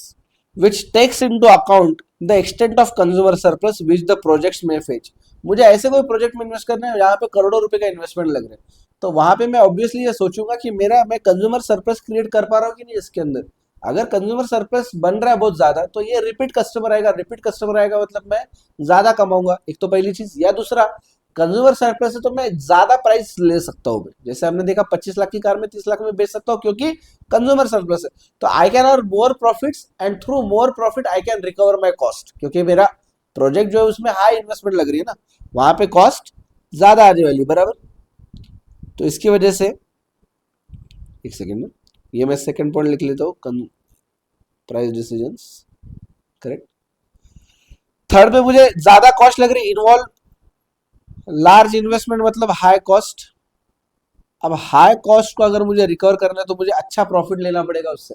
which takes into account the extent of consumer surplus which the projects में फेच। मुझे ऐसे कोई प्रोजेक्ट में इन्वेस्ट करना है जहां पे करोड़ों रुपए का इन्वेस्टमेंट लग रहा है, तो वहां पे मैं ऑब्वियसली ये सोचूंगा कि मैं कंज्यूमर सरप्लस क्रिएट कर पा रहा हूँ कि नहीं इसके अंदर। अगर कंज्यूमर सरप्लस बन रहा है बहुत ज्यादा, तो ये रिपीट कस्टमर आएगा, रिपीट कस्टमर आएगा मतलब मैं ज्यादा कमाऊंगा, एक तो पहली चीज, या दूसरा कंज्यूमर सरप्लस है तो मैं ज्यादा प्राइस ले सकता हूँ, जैसे हमने देखा 25 लाख की कार में 30 लाख में बेच सकता हूँ, क्योंकि कंज्यूमर सरप्लस है। तो I can earn more profits and through more profit I can recover my cost, क्योंकि मेरा प्रोजेक्ट जो है उसमें हाई इन्वेस्टमेंट लग रही है ना, वहां पे कॉस्ट ज्यादा आने वाली, बराबर। तो इसकी वजह से, एक सेकेंड में, ये मैं सेकेंड पॉइंट लिख लेता हूँ, प्राइस डिसीजंस, करेक्ट। थर्ड पे मुझे ज्यादा कॉस्ट लग रही, इन्वॉल्व लार्ज इन्वेस्टमेंट मतलब हाई कॉस्ट। अब हाई कॉस्ट को अगर मुझे रिकवर करना है तो मुझे अच्छा प्रॉफिट लेना पड़ेगा उससे,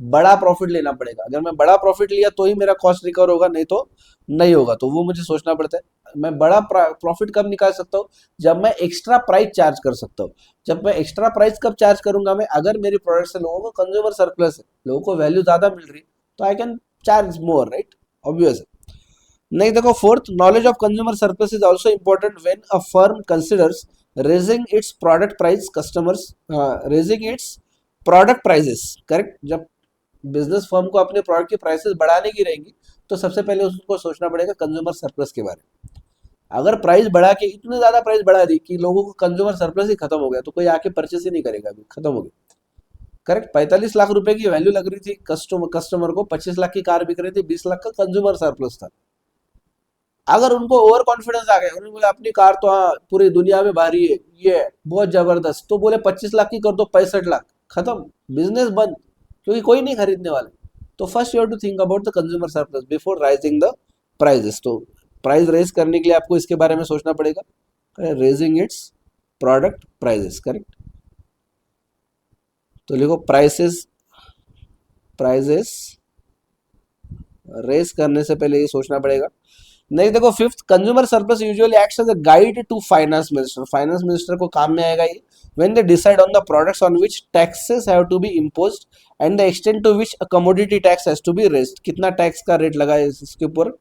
बड़ा प्रॉफिट लेना पड़ेगा। अगर मैं बड़ा प्रॉफिट लिया तो ही मेरा कॉस्ट रिकवर होगा, नहीं तो नहीं होगा। तो वो मुझे सोचना पड़ता है। मैं बड़ा प्रॉफिट कब निकाल सकता हूँ? जब मैं एक्स्ट्रा प्राइस चार्ज कर सकता हूँ। जब मैं एक्स्ट्रा प्राइस कब चार्ज करूंगा मैं? अगर मेरी प्रोडक्ट से लोगों को कंज्यूमर सरप्लस है, लोगों को वैल्यू ज्यादा मिल रही है, तो I can charge more, right? Obvious है। नहीं, देखो, fourth, knowledge of consumer surplus is also important when a firm considers raising its product price customers, raising its product prices. Correct? जब बिजनेस फर्म को अपने प्रोडक्ट की prices बढ़ाने की रहेंगी, तो सबसे पहले उसको सोचना पड़ेगा कंज्यूमर सरप्लस के बारे में। अगर प्राइस बढ़ा के इतने ज्यादा प्राइस बढ़ा दी कि लोगों को कंज्यूमर सरप्लस ही खत्म हो गया, तो कोई आके परचेस ही नहीं करेगा, अभी खत्म हो गया। करेक्ट? 45 लाख रुपए की वैल्यू लग रही थी कस्टमर को, 25 लाख की कार बिक रही थी, 20 लाख का कंज्यूमर सरप्लस था। अगर उनको ओवर कॉन्फिडेंस आ गया, उन्होंने बोला अपनी कार तो हाँ पूरी दुनिया में भारी है, ये बहुत जबरदस्त, तो बोले 25 लाख की कर दो, 65 लाख, खत्म, बिजनेस बंद, क्योंकि कोई नहीं खरीदने वाले। तो first you have to think about the consumer surplus before rising the prices. तो प्राइस रेज करने के लिए आपको इसके बारे में सोचना पड़ेगा, raising its product prices. Correct? तो लिखो प्राइसेस, प्राइजेस रेज करने से पहले ये सोचना पड़ेगा। नहीं, देखो, fifth, consumer surplus usually acts as a guide to finance minister. Finance minister को काम में आएगा ये when they decide on the products on which taxes have to be imposed and the extent to which a commodity tax has to be raised. कितना tax का rate लगा है इसके ऊपर।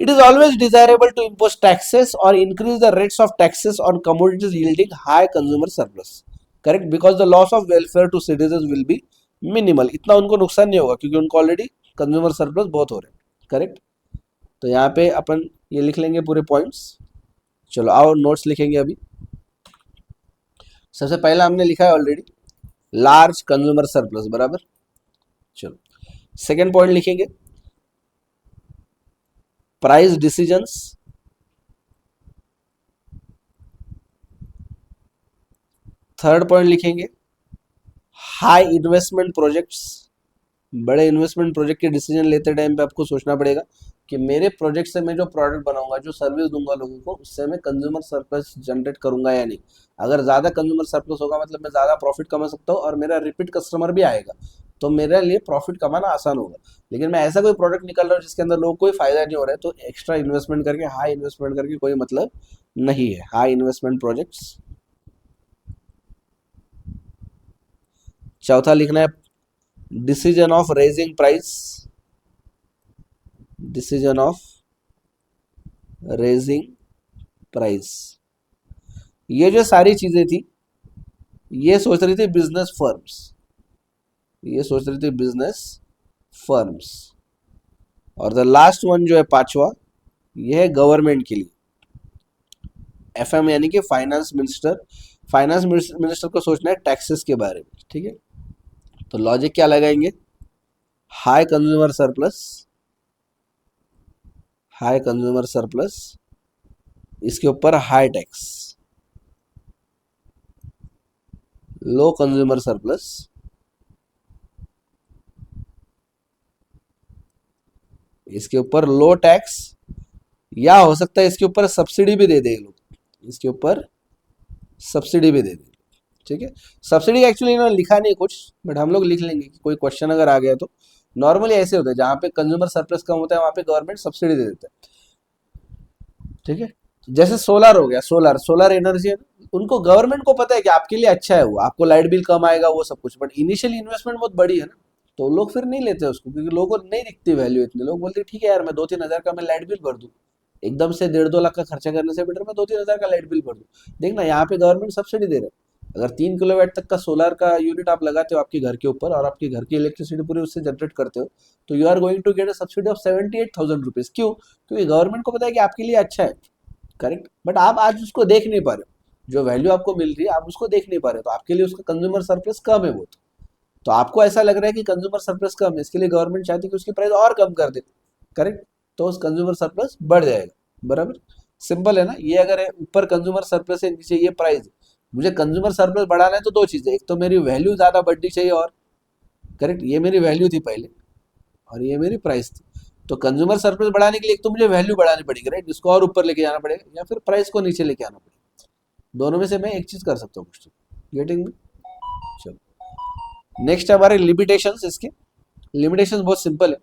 It is always desirable to impose taxes और increase the rates of taxes on commodities yielding high consumer surplus. Correct? Because the loss of welfare to citizen will be minimal. इतना उनको नुकसान नहीं होगा क्योंकि उनको ऑलरेडी कंज्यूमर सरप्लस बहुत हो रहे हैं। करेक्ट? तो यहाँ पे अपन ये लिख लेंगे पूरे पॉइंट्स। चलो आओ नोट्स लिखेंगे अभी। सबसे पहला हमने लिखा है ऑलरेडी, लार्ज कंज्यूमर सरप्लस, बराबर। चलो सेकंड पॉइंट लिखेंगे, प्राइस डिसीजंस। थर्ड पॉइंट लिखेंगे, हाई इन्वेस्टमेंट प्रोजेक्ट्स। बड़े इन्वेस्टमेंट प्रोजेक्ट के डिसीजन लेते टाइम पे आपको सोचना पड़ेगा कि मेरे प्रोजेक्ट से मैं जो प्रोडक्ट बनाऊंगा, जो सर्विस दूंगा लोगों को, उससे मैं कंज्यूमर सरप्लस जनरेट करूंगा या नहीं। अगर ज़्यादा कंज्यूमर सरप्लस होगा मतलब मैं ज़्यादा प्रॉफिट कमा सकता हूँ और मेरा रिपीट कस्टमर भी आएगा, तो मेरे लिए प्रॉफिट कमाना आसान होगा। लेकिन मैं ऐसा कोई प्रोडक्ट निकाल रहा हूँ जिसके अंदर लोगों को कोई फायदा नहीं हो रहा है, तो एक्स्ट्रा इन्वेस्टमेंट करके, हाई इन्वेस्टमेंट करके कोई मतलब नहीं है। High investment projects. चौथा लिखना है, decision of raising price, decision of raising price. ये जो सारी चीजें थी, ये सोच रही थी बिजनेस फर्म्स, ये सोच रही थी बिजनेस फर्म्स। और द लास्ट वन जो है पांचवा, ये है गवर्नमेंट के लिए, एफएम यानी कि फाइनेंस मिनिस्टर। फाइनेंस मिनिस्टर को सोचना है टैक्सेस के बारे में। ठीक है? तो लॉजिक क्या लगाएंगे, high consumer surplus, high consumer surplus, इसके ऊपर हाई टैक्स, लो कंज्यूमर सरप्लस, इसके ऊपर लो टैक्स, या हो सकता है इसके ऊपर सब्सिडी भी दे दे लोग, इसके ऊपर सब्सिडी भी दे दे। ठीक है? सब्सिडी एक्चुअली इन्होंने लिखा नहीं कुछ, बट हम लोग लिख लेंगे कि कोई क्वेश्चन अगर आ गया तो। नॉर्मली ऐसे होता है, जहाँ पे कंज्यूमर सरप्लस कम होता है वहां पे गवर्नमेंट सब्सिडी दे देता है। ठीक है? जैसे सोलर हो गया, सोलर सोलर एनर्जी है, उनको गवर्नमेंट को पता है कि आपके लिए अच्छा है, वो आपको लाइट बिल कम आएगा, वो सब कुछ, बट इनिशियल इन्वेस्टमेंट बहुत बड़ी है ना, तो लोग फिर नहीं लेते उसको, क्योंकि लोगों को नहीं दिखती वैल्यू इतनी। लोग बोलते ठीक है यार, मैं 2-3 हज़ार का मैं लाइट बिल भर दूँ, एकदम से 1.5-2 लाख का खर्चा करने से बेटर मैं 2-3 हज़ार का लाइट बिल भर दूँ। देखना यहाँ पे गवर्नमेंट सब्सिडी दे रहा है। अगर 3 किलोवाट तक का सोलर का यूनिट आप लगाते हो आपके घर के ऊपर, और आपके घर की इलेक्ट्रिसिटी पूरी उससे जनरेट करते हो, तो you are going to get a subsidy of 78,000 rupees. क्यों? क्योंकि गवर्नमेंट को पता है कि आपके लिए अच्छा है। करेक्ट? बट आप आज उसको देख नहीं पा रहे हो, जो वैल्यू आपको मिल रही है आप उसको देख नहीं पा रहे हो, तो आपके लिए उसका कंज्यूमर सरप्लस कम है बहुत। तो आपको ऐसा लग रहा है कि कंज्यूमर सरप्लस कम है, इसके लिए गवर्नमेंट चाहती है कि उसकी प्राइस और कम कर दे। करेक्ट? तो उस कंज्यूमर सरप्लस बढ़ जाएगा। बराबर? सिंपल है ना? ये अगर है ऊपर कंज्यूमर सरप्लस है, नीचे ये प्राइस है, मुझे कंज्यूमर सरप्लस बढ़ाना है तो दो चीजें, एक तो मेरी वैल्यू ज्यादा बढ़नी चाहिए, और करेक्ट, ये मेरी वैल्यू थी पहले और ये मेरी प्राइस थी। तो कंज्यूमर सरप्लस बढ़ाने के लिए एक तो मुझे वैल्यू बढ़ानी पड़ेगी, राइट, जिसको और ऊपर लेके जाना पड़ेगा, या फिर प्राइस को नीचे लेके आना पड़ेगा। दोनों में से मैं एक चीज कर सकता हूँ कुछ। गेटिंग में? चलो नेक्स्ट हमारे लिमिटेशंस इसके। लिमिटेशन बहुत सिंपल है।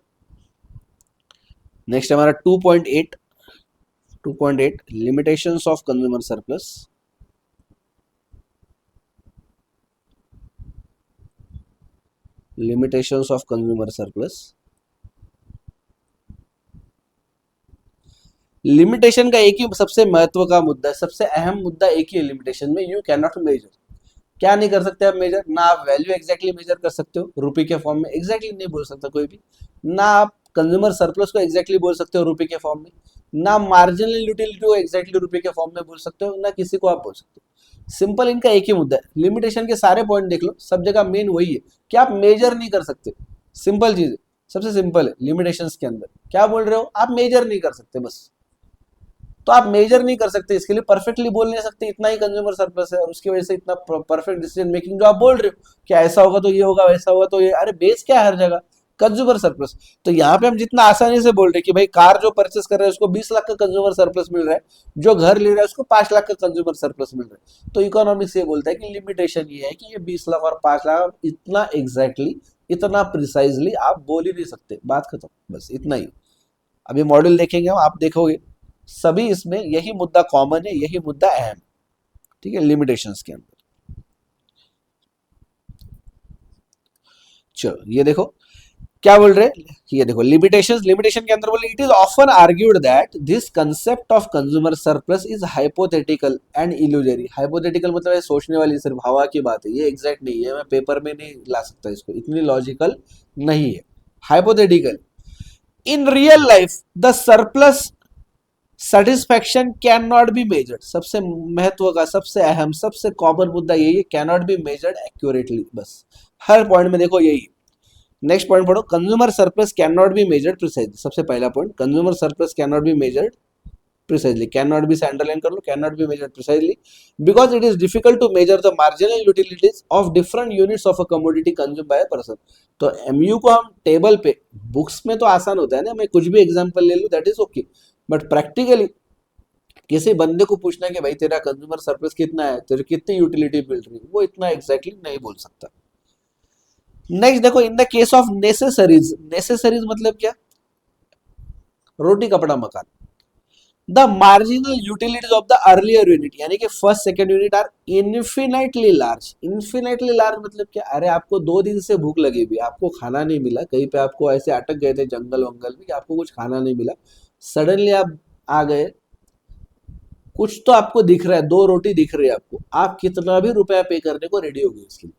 नेक्स्ट हमारा 2.8 limitations of consumer surplus. Limitations of consumer surplus. Limitation का एक ही सबसे महत्व का मुद्दा है, सबसे अहम मुद्दा एक ही है लिमिटेशन में, यू कैन नॉट मेजर। क्या नहीं कर सकते आप मेजर? ना आप वैल्यू एग्जैक्टली मेजर कर सकते हो रुपए के फॉर्म में, एग्जैक्टली नहीं बोल सकता कोई भी। ना आप कंज्यूमर सरप्लस को एग्जैक्टली बोल सकते हो रुपए के फॉर्म में। ना मार्जिनल यूटिलिटी को एग्जैक्टली रुपए के फॉर्म में बोल सकते हो, ना किसी को आप बोल सकते हो। सिंपल इनका एक ही मुद्दा है। लिमिटेशन के सारे पॉइंट देख लो, सब जगह मेन वही है कि आप मेजर नहीं कर सकते। सिंपल चीज है, सबसे सिंपल है लिमिटेशंस के अंदर। क्या बोल रहे हो? आप मेजर नहीं कर सकते बस। तो आप मेजर नहीं कर सकते, इसके लिए परफेक्टली बोल नहीं सकते इतना ही कंज्यूमर सरप्लस है, और उसकी वजह से इतना परफेक्ट डिसीजन मेकिंग जो आप बोल रहे हो कि ऐसा होगा तो ये होगा, वैसा होगा तो ये, अरे बेस क्या है हर जगह? Consumer surplus. तो यहाँ पे हम जितना आसानी से बोल रहे हैं कि भाई कार जो परचेस कर रहा है उसको 20 लाख का कंज्यूमर सरप्लस मिल रहा है, जो घर ले रहा है उसको 5 लाख का कंज्यूमर सरप्लस मिल रहा है। तो इकोनॉमिक्स ये बोलता है कि लिमिटेशन ये है कि ये 20 लाख और 5 लाख इतना एग्जैक्टली, इतना प्रिसाइजली आप बोल ही नहीं सकते। बात खत्म, बस इतना ही। अभी मॉड्यूल देखेंगे हम, आप देखोगे सभी इसमें यही मुद्दा कॉमन है, यही मुद्दा अहम है, ठीक है, लिमिटेशंस के अंदर। चलो ये देखो क्या बोल रहे हैं, ये देखो लिमिटेशंस। लिमिटेशन के अंदर बोले it is often argued that this concept of consumer surplus is hypothetical and illusory. Hypothetical मतलब है सोचने वाली, सिर्फ हवा की बात है, ये एग्जैक्ट नहीं है, मैं पेपर में नहीं ला सकता इसको, इतनी लॉजिकल नहीं है, hypothetical. In real life the surplus satisfaction can not be measured. सबसे महत्व का, सबसे अहम, सबसे कॉमन मुद्दा यही है, can not be measured accurately. बस हर पॉइंट में देखो यही। नेक्स्ट पॉइंट पढ़ो, consumer surplus can not be measured precisely. सबसे पहला point, consumer surplus can not be measured precisely, can not be से अंडरलाइन कर लो, can not be measured precisely because it is difficult to measure the marginal utilities of different units of a commodity consume by a person. तो MU को हम table पे, books में तो आसान होता है ना, मैं कुछ भी एग्जांपल ले लूं that is okay, but practically किसी बंदे को पूछना है कि भाई तेरा कंज्यूमर सरप्लस कितना है, तेरे कितनी यूटिलिटी मिल रही है, वो इतना एग्जैक्टली नहीं बोल सकता। नेक्स्ट देखो, in the case of necessaries, necessaries मतलब क्या? रोटी कपड़ा मकान। The marginal utilities of the earlier unit, यानी कि first second unit are infinitely large. Infinitely large मतलब क्या? अरे आपको 2 दिन से भूख लगी हुई, आपको खाना नहीं मिला, कहीं पे आपको ऐसे अटक गए थे जंगल वंगल में कि आपको कुछ खाना नहीं मिला, सडनली आप आ गए, कुछ तो आपको दिख रहा है, 2 रोटी दिख रही है आपको, आप कितना भी रुपया पे करने को रेडी हो गए इसके लिए।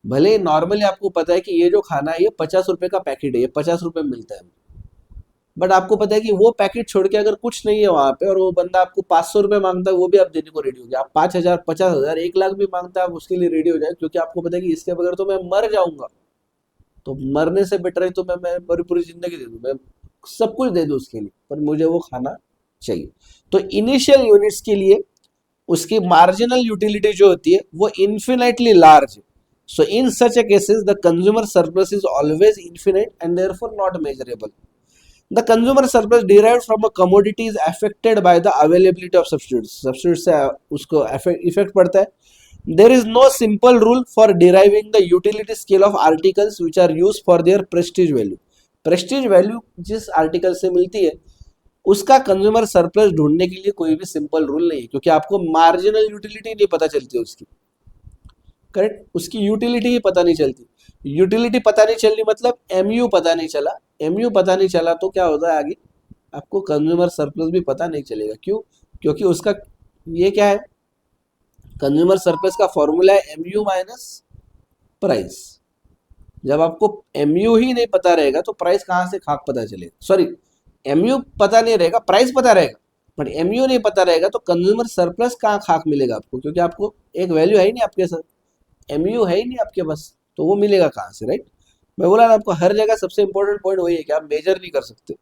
भले नॉर्मली आपको पता है कि ये जो खाना है ये 50 रुपए का पैकेट है, ये 50 रुपए में मिलता है, बट आपको पता है कि वो पैकेट छोड़ के अगर कुछ नहीं है वहां पे और वो बंदा आपको 500 रुपए मांगता है, वो भी आप देने को रेडी हो गए। आप 5,000, 50,000, 1 लाख भी मांगता है, आप उसके लिए रेडी हो जाए, क्योंकि आपको पता है कि इसके बगैर तो मैं मर जाऊंगा। तो मरने से बेटर है तो मैं पूरी पूरी जिंदगी दे दूं, मैं सब कुछ दे दूं उसके लिए, पर मुझे वो खाना चाहिए। तो इनिशियल यूनिट्स के लिए उसकी मार्जिनल यूटिलिटी जो होती है वो इन्फिनाइटली लार्ज है। So in such a cases the consumer surplus is always infinite and therefore not measurable. The consumer surplus derived from a commodity is affected by the availability of substitutes. Substitutes से उसको effect पड़ता है. There is no simple rule for deriving the utility scale of articles which are used for their prestige value. Prestige value जिस article से मिलती है उसका consumer surplus ढूंढने के लिए कोई भी सिंपल रूल नहीं है, क्योंकि आपको मार्जिनल यूटिलिटी नहीं पता चलती उसकी, करेक्ट, उसकी यूटिलिटी ही पता नहीं चलती। यूटिलिटी पता नहीं चलनी मतलब एमयू पता नहीं चला, एमयू पता नहीं चला तो क्या होता है आगे, आपको कंज्यूमर सरप्लस भी पता नहीं चलेगा। क्यों? क्योंकि उसका ये क्या है, कंज्यूमर सरप्लस का फॉर्मूला है एमयू माइनस प्राइस। जब आपको एमयू ही नहीं पता रहेगा तो प्राइस कहाँ से खाक पता चलेगा? सॉरी, एमयू पता नहीं रहेगा, प्राइस पता रहेगा, बट एमयू नहीं पता रहेगा तो कंज्यूमर सरप्लस कहाँ खाक मिलेगा आपको, क्योंकि आपको एक वैल्यू है ही नहीं आपके साथ, एमयू है ही नहीं आपके पास, तो वो मिलेगा कहाँ से, राइट? मैं बोला ना आपको, हर जगह सबसे इंपॉर्टेंट पॉइंट वही है कि आप मेजर नहीं कर सकते।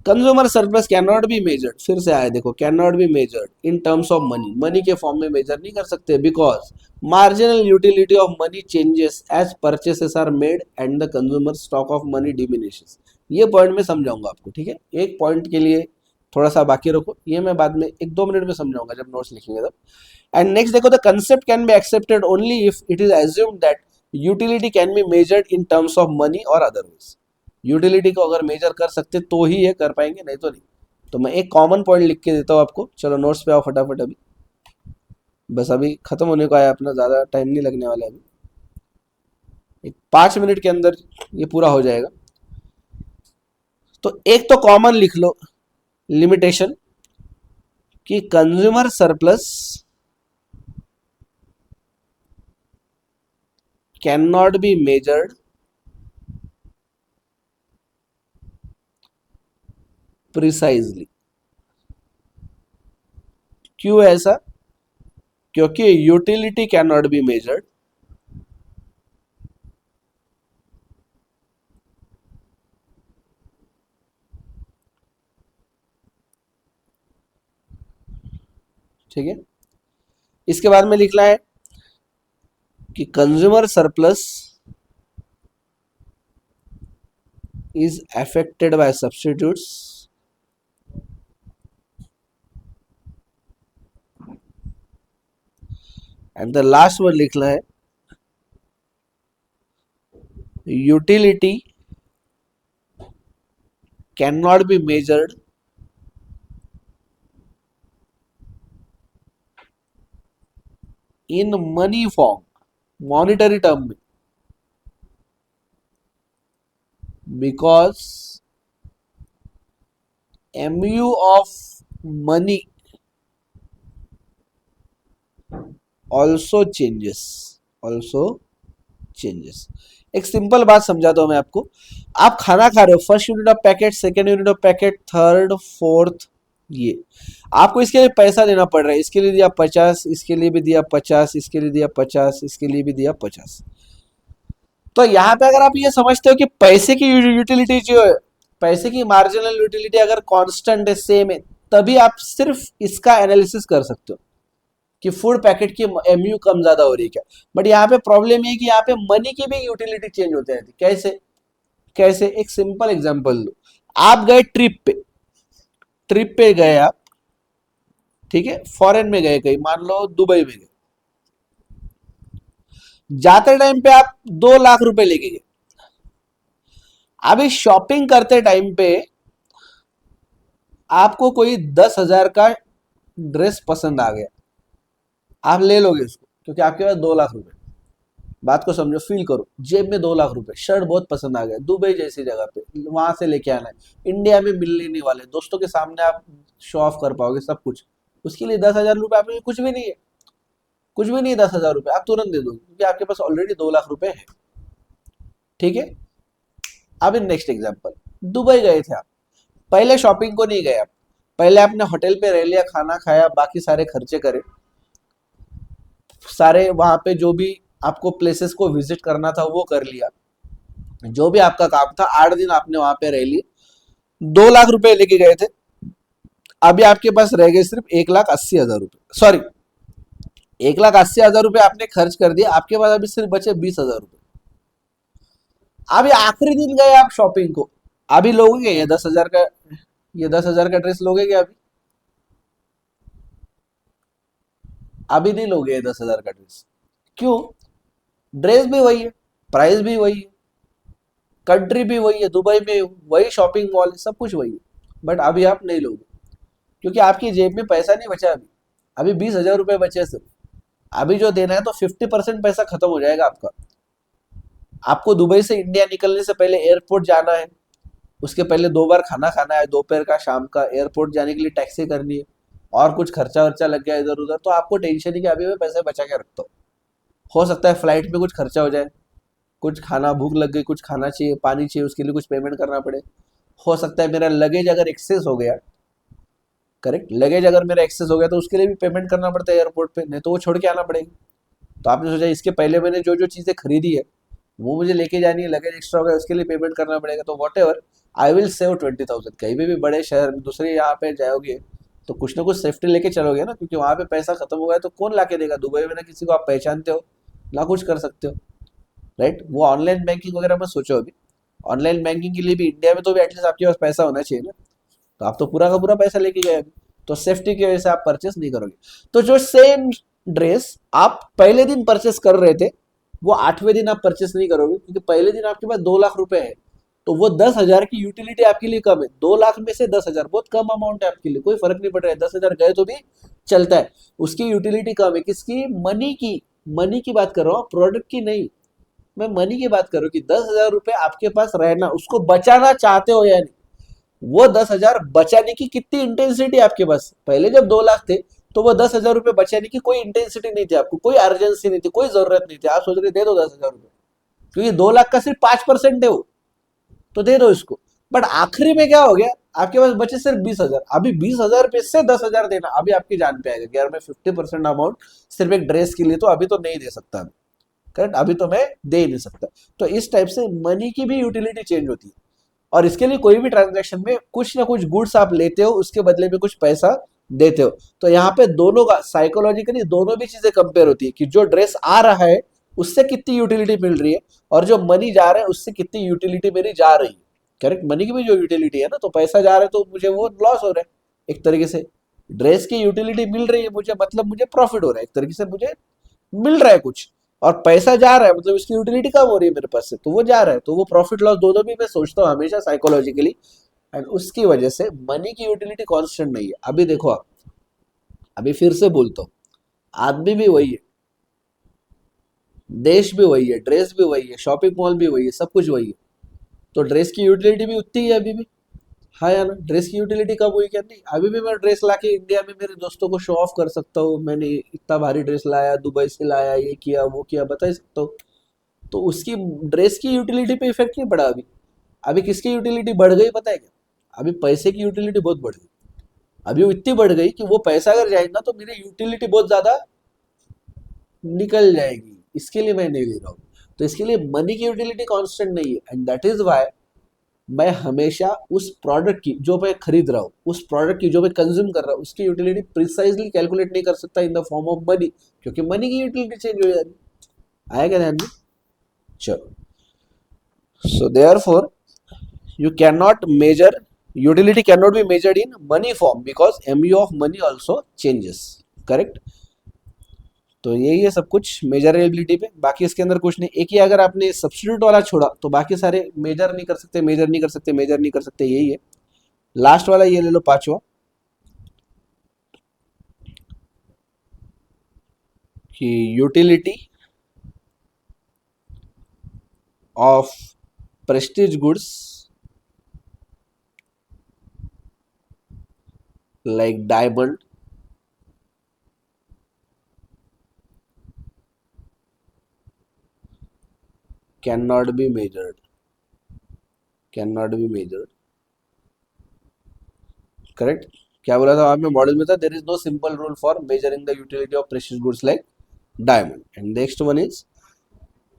Consumer surplus can not be measured, फिर से आया देखो, can not be measured in terms of money, money के फॉर्म में मेजर नहीं कर सकते, because marginal utility of money changes as purchases are made and the consumer stock of money diminishes. ये पॉइंट में समझाऊंगा आपको, ठीक है, एक पॉइंट के लिए थोड़ा सा बाकी रखो, ये मैं बाद में 1-2 मिनट में समझाऊंगा जब नोट्स लिखेंगे तब। एंड नेक्स्ट देखो, the concept can be accepted only if it is assumed that utility can be measured in terms of money और अदरवाइज। यूटिलिटी को अगर मेजर कर सकते तो ही ये कर पाएंगे, नहीं तो नहीं। तो मैं एक कॉमन पॉइंट लिख के देता हूँ आपको, चलो नोट्स पे आओ फटाफट। अभी बस अभी खत्म होने को आया अपना, ज़्यादा टाइम नहीं लगने वाला है। अभी एक 5 मिनट के अंदर ये पूरा हो जाएगा। तो एक तो कॉमन लिख लो लिमिटेशन कि consumer surplus can not be measured precisely. क्यों ऐसा? क्योंकि utility can not be measured ठीक है। इसके बाद में लिखना है कि consumer surplus is affected by substitutes and the last word लिखना है utility cannot be measured in money form, monetary term में, because mu of money also changes। एक सिंपल बात समझाता हूं मैं आपको। आप खाना खा रहे हो, first unit of packet, second unit of packet, third, fourth, ये आपको इसके लिए पैसा देना पड़ रहा है। इसके लिए दिया 50, इसके लिए भी दिया 50, इसके लिए दिया 50, इसके लिए भी दिया 50। तो यहाँ पे अगर आप ये समझते हो कि पैसे की यूटिलिटी जो है, पैसे की मार्जिनल यूटिलिटी अगर कांस्टेंट है, सेम है, तभी आप सिर्फ इसका एनालिसिस कर सकते हो कि फूड पैकेट की एमयू कम ज्यादा हो रही है क्या। बट यहाँ पे प्रॉब्लम ये है कि यहाँ पे मनी की भी यूटिलिटी चेंज होते रहती है। कैसे कैसे? एक सिंपल एग्जांपल दो। आप गए ट्रिप पे गए आप, ठीक है, फॉरेन में गए, कहीं मान लो दुबई में गए। जाते टाइम पे आप 2 लाख रुपए लेके गए। अभी शॉपिंग करते टाइम पे आपको कोई 10,000 का ड्रेस पसंद आ गया, आप ले लोगे उसको क्योंकि आपके पास 2 लाख रुपए। बात को समझो, फील करो, जेब में 2 लाख रुपए, शर्ट बहुत पसंद आ गया, दुबई जैसी जगह पे, वहां से लेके आना है, इंडिया में मिलने नहीं वाले, दोस्तों के सामने आप शो ऑफ कर पाओगे सब कुछ, उसके लिए 10,000 रुपए आपके कुछ भी नहीं है, कुछ भी नहीं है। 10,000 रुपए आप तुरंत दे दो क्योंकि आपके पास ऑलरेडी 2 लाख रुपए है। ठीक है। अब इन नेक्स्ट एग्जाम्पल, दुबई गए थे आप, पहले शॉपिंग को नहीं गए आप, पहले आपने होटल पे रह लिया, खाना खाया, बाकी सारे खर्चे करे, सारे वहां पे जो भी आपको प्लेसेस को विजिट करना था वो कर लिया, जो भी आपका काम था, 8 दिन आपने वहां पे रह लिए, 2 लाख रुपए लेके गए थे। अभी आपके पास रह गए सिर्फ 1,80,000 रुपए, सॉरी 1,80,000 रुपए आपने खर्च कर दिया, आपके पास अभी सिर्फ बचे 20,000 रुपए। अभी आखिरी दिन गए आप शॉपिंग को, अभी लोगे ये 10,000 का, ये 10,000 का ड्रेस लोगे क्या? अभी नहीं लोगे ये 10,000 का ड्रेस। क्यों? ड्रेस भी वही है, प्राइस भी वही है, कंट्री भी वही है, दुबई में वही शॉपिंग मॉल है, सब कुछ वही है, बट अभी आप नहीं लोगे क्योंकि आपकी जेब में पैसा नहीं बचा। अभी अभी 20,000 रुपए बचे सिर्फ। अभी जो देना है तो 50% पैसा खत्म हो जाएगा आपका। आपको दुबई से इंडिया निकलने से पहले एयरपोर्ट जाना है, उसके पहले 2 बार खाना खाना है, दोपहर का शाम का, एयरपोर्ट जाने के लिए टैक्सी करनी है, और कुछ खर्चा वर्चा लग गया इधर उधर, तो आपको टेंशन ही कि अभी मैं पैसे बचा के रखता हूँ। हो सकता है फ्लाइट में कुछ खर्चा हो जाए, कुछ खाना, भूख लग गई, कुछ खाना चाहिए, पानी चाहिए, उसके लिए कुछ पेमेंट करना पड़े। हो सकता है मेरा लगेज अगर एक्सेस हो गया, करेक्ट, लगेज अगर मेरा एक्सेस हो गया तो उसके लिए भी पेमेंट करना पड़ता है एयरपोर्ट पे, नहीं तो वो छोड़ के आना पड़ेगी। तो आपने सोचा इसके पहले मैंने जो जो चीज़ें खरीदी है वो मुझे लेके जानी है, लगेज एक्स्ट्रा हो गया उसके लिए पेमेंट करना पड़ेगा, तो what ever I will save 20,000। कहीं भी बड़े शहर दूसरे यहाँ पे जाओगे तो कुछ ना कुछ सेफ्टी लेके चलोगे ना, क्योंकि वहाँ पे पैसा खत्म हो गया तो कौन ला के देगा? दुबई में ना किसी को आप पहचानते हो ना कुछ कर सकते हो, राइट। वो ऑनलाइन बैंकिंग वगैरह मत सोचो अभी, ऑनलाइन बैंकिंग के लिए भी इंडिया में तो भी एटलीस्ट आपके पास पैसा होना चाहिए ना, तो आप तो पूरा का पूरा पैसा लेके गए अभी, तो सेफ्टी की वजह से आप परचेस नहीं करोगे। तो जो सेम ड्रेस आप पहले दिन परचेस कर रहे थे, वो 8वें दिन आप परचेस नहीं करोगे, क्योंकि पहले दिन आपके पास 2 लाख रुपए है, तो वो 10,000 की यूटिलिटी आपके लिए कम है। 2 लाख में से 10,000 बहुत कम अमाउंट है आपके लिए, कोई फर्क नहीं पड़ रहा है, 10,000 गए तो भी चलता है। उसकी यूटिलिटी कम है, किसकी? मनी की। मनी की बात कर रहा हूँ, प्रोडक्ट की नहीं। मैं मनी की बात कर रहा हूँ कि 10,000 रुपए आपके पास रहना, उसको बचाना चाहते हो या नहीं, वो 10,000 बचाने की कितनी इंटेंसिटी आपके पास? पहले जब 2 लाख थे तो वो 10,000 रुपए बचाने की कोई इंटेंसिटी नहीं थी आपको, कोई अर्जेंसी नहीं थी, कोई जरूरत नहीं थी। आप सोच रहे दे दो 10,000 रुपए, क्योंकि 2 लाख का सिर्फ 5% है वो, तो दे दो इसको। बट आखिरी में क्या हो गया, आपके पास बचे सिर्फ 20,000। अभी 20,000 पे से 10,000 देना, अभी आपकी जान पे आएगा कि यार मैं 50% अमाउंट सिर्फ एक ड्रेस के लिए तो अभी तो नहीं दे सकता, करेक्ट, अभी तो मैं दे ही नहीं सकता। तो इस टाइप से मनी की भी यूटिलिटी चेंज होती है, और इसके लिए कोई भी ट्रांजेक्शन में कुछ ना कुछ गुड्स आप लेते हो, उसके बदले में कुछ पैसा देते हो। तो यहाँ पे दोनों का साइकोलॉजिकली दोनों भी चीजें कंपेयर होती है कि जो ड्रेस आ रहा है उससे कितनी यूटिलिटी मिल रही है, और जो मनी जा रहा है उससे कितनी यूटिलिटी मेरी जा रही है। करेक्ट, मनी की भी जो यूटिलिटी है ना, तो पैसा जा रहा है तो मुझे वो लॉस हो रहा है एक तरीके से। ड्रेस की यूटिलिटी मिल रही है मुझे, मतलब मुझे प्रॉफिट हो रहा है एक तरीके से, मुझे मिल रहा है कुछ, और पैसा जा रहा है मतलब इसकी यूटिलिटी कम हो रही है मेरे पास से, तो वो जा रहा है। तो वो प्रॉफिट लॉस दोनों भी मैं सोचता हूँ हमेशा साइकोलॉजिकली, एंड उसकी वजह से मनी की यूटिलिटी कांस्टेंट नहीं है। अभी देखो आप, अभी फिर से बोलता हूँ, आदमी भी वही है, देश भी वही है, ड्रेस भी वही है, शॉपिंग मॉल भी वही है, सब कुछ वही है। तो ड्रेस की यूटिलिटी भी उतनी ही है अभी भी। हाँ या ना, ड्रेस की यूटिलिटी कब हुई? क्या नहीं, अभी भी मैं ड्रेस लाके इंडिया में मेरे दोस्तों को शो ऑफ कर सकता हूँ, मैंने इतना भारी ड्रेस लाया, दुबई से लाया, ये किया वो किया, बता ही सकता हूँ। तो उसकी ड्रेस की यूटिलिटी पे इफेक्ट नहीं पड़ा अभी। अभी किसकी यूटिलिटी बढ़ गई पता है क्या? अभी पैसे की यूटिलिटी बहुत बढ़ गई। अभी वो इतनी बढ़ गई कि वो पैसा अगर जाएगा ना तो मेरी यूटिलिटी बहुत ज्यादा निकल जाएगी, इसके लिए मैं नहीं ले रहा हूँ। तो इसके लिए मनी की यूटिलिटी कांस्टेंट नहीं है, एंड दैट इज वाई मैं हमेशा उस प्रोडक्ट की जो मैं खरीद रहा हूँ, उस प्रोडक्ट की जो मैं कंज्यूम कर रहा हूँ, उसकी यूटिलिटी प्रिसाइजली कैलकुलेट नहीं कर सकता in the form of money, क्योंकि मनी की यूटिलिटी चेंज हो जा रही है। आएगा ध्यान में? चलो, so therefore you cannot measure, utility cannot be measured in money form because mu of money also changes, correct? तो यही है सब कुछ मेजरेबिलिटी पे, बाकी इसके अंदर कुछ नहीं। एक ही अगर आपने सब्स्टिट्यूट वाला छोड़ा तो बाकी सारे मेजर नहीं कर सकते, मेजर नहीं कर सकते, मेजर नहीं कर सकते, यही है। लास्ट वाला ये ले लो, पांचवा, कि utility of prestige goods like diamond cannot be measured, cannot be measured, correct? क्या बोला था आपने मॉडल में? था there is no simple rule for measuring the utility of precious goods like diamond. And next one is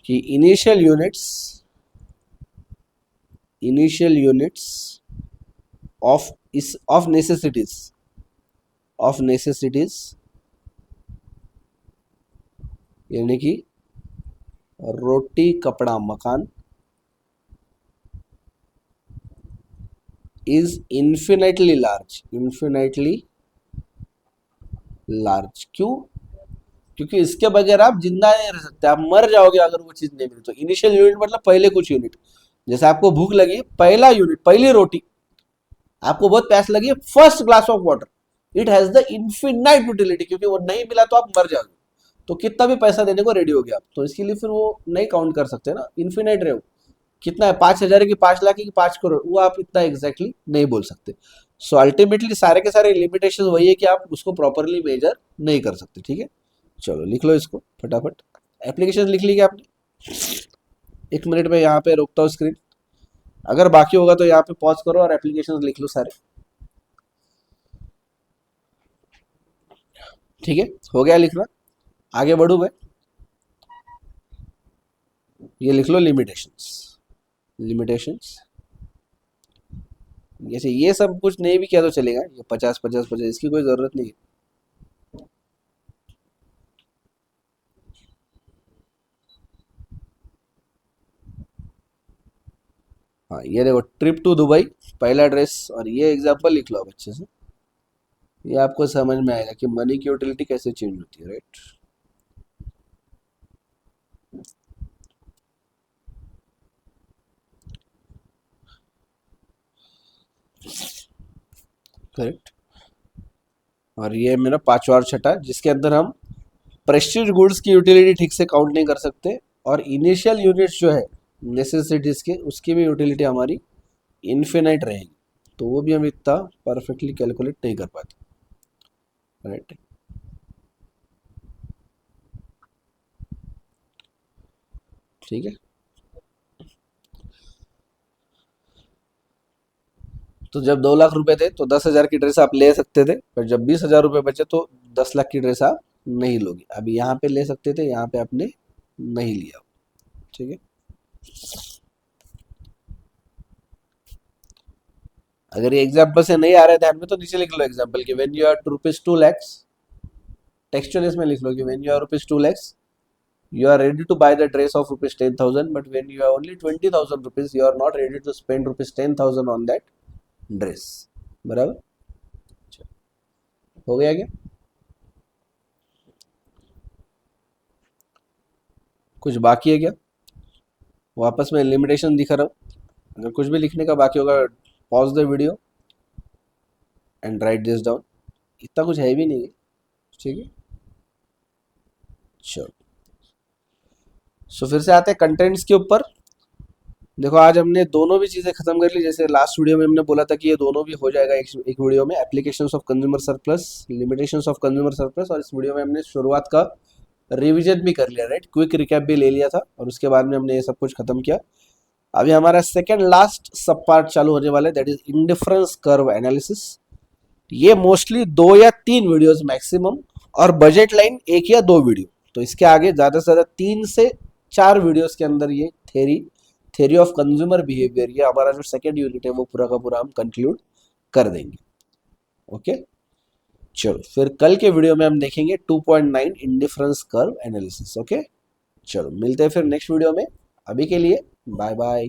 कि initial units of is of necessities, यानी कि रोटी कपड़ा मकान, इज इन्फिनाइटली लार्ज। क्यों? क्योंकि इसके बगैर आप जिंदा नहीं रह सकते, आप मर जाओगे अगर वो चीज नहीं मिली। तो इनिशियल यूनिट मतलब पहले कुछ यूनिट, जैसे आपको भूख लगी, पहला यूनिट, पहली रोटी, आपको बहुत प्यास लगी है, first glass of water, it has the infinite utility, क्योंकि वो नहीं मिला तो आप मर जाओगे। तो कितना भी पैसा देने को रेडी हो गया आप, तो इसके लिए फिर वो नहीं काउंट कर सकते ना, इन्फिनाइट रहे। कितना है, 5,000 की 5 लाख की 5 करोड़, वो आप इतना एग्जैक्टली नहीं बोल सकते। सो अल्टीमेटली सारे के सारे लिमिटेशन वही है कि आप उसको प्रॉपरली मेजर नहीं कर सकते। ठीक है, चलो लिख लो इसको फटाफट। एप्लीकेशन लिख ली क्या आपने? 1 मिनट में यहाँ पे रोकता हूँ स्क्रीन, अगर बाकी होगा तो यहाँ पे पॉज करो और एप्लीकेशन लिख लो सारे। ठीक है, हो गया लिखना, आगे बढ़ू मैं। ये लिख लो लिमिटेशंस, लिमिटेशंस। जैसे ये सब कुछ नहीं भी किया तो चलेगा, ये 50 50 50 इसकी कोई जरूरत नहीं है। हाँ, ये देखो, ट्रिप टू दुबई, पहला ड्रेस, और ये एग्जांपल लिख लो अब अच्छे से, ये आपको समझ में आएगा कि मनी की यूटिलिटी कैसे चेंज होती है, राइट? करेक्ट। और ये मेरा पांचवा और छठा, जिसके अंदर हम प्रेस्टीज गुड्स की यूटिलिटी ठीक से काउंट नहीं कर सकते, और इनिशियल यूनिट्स जो है नेसेसिटीज के, उसकी भी यूटिलिटी हमारी इन्फिनाइट रहेगी, तो वो भी हम इतना परफेक्टली कैलकुलेट नहीं कर पाते, राइट। ठीक है, तो जब 2 लाख रुपए थे तो 10,000 की ड्रेस आप ले सकते थे, पर जब 20,000 रुपए बचे तो 10 लाख की ड्रेस आप नहीं लोगे। अभी यहाँ पे ले सकते थे, यहाँ पे आपने नहीं लिया, ठीक है। अगर ये एग्जाम्पल से नहीं आ रहा है ध्यान में तो नीचे लिख लो एग्जाम्पल कि when you are rupees 2 lakhs, textual इसमें लिख लो कि when you are rupees 2 lakhs, you are ready to buy the dress of rupees 10,000, but when you have only 20,000 rupees, you are not ready to spend rupees 10,000 on that dress। बराबर, हो गया क्या? कुछ बाकी है क्या? वापस मैं लिमिटेशन दिखा रहा हूँ, अगर कुछ भी लिखने का बाकी होगा pause the video and right this down. इतना कुछ है भी नहीं है, ठीक है। चलो, सो फिर से आते हैं कंटेंट्स के ऊपर। देखो आज हमने दोनों भी चीज़ें खत्म कर ली, जैसे लास्ट वीडियो में हमने बोला था कि ये दोनों भी हो जाएगा एक वीडियो में, applications of consumer surplus, limitations of consumer surplus, और इस वीडियो में हमने शुरुआत का रिवीजन भी कर लिया, राइट, क्विक रिकैप भी ले लिया था, और उसके बाद में हमने ये सब कुछ खत्म किया। अभी हमारा सेकेंड लास्ट सब पार्ट चालू होने वाला है, that is indifference curve analysis. ये मोस्टली 2 या 3 वीडियोस मैक्सिमम, और बजट लाइन 1 या 2 वीडियो, तो इसके आगे ज़्यादा से ज़्यादा 3 से 4 वीडियोस के अंदर ये थ्योरी ऑफ कंज्यूमर बिहेवियर, ये हमारा जो सेकेंड यूनिट है वो पूरा का पूरा हम कंक्लूड कर देंगे। ओके, चलो फिर कल के वीडियो में हम देखेंगे 2.9 इंडिफरेंस कर्व एनालिसिस। ओके, चलो मिलते हैं फिर नेक्स्ट वीडियो में, अभी के लिए बाय बाय।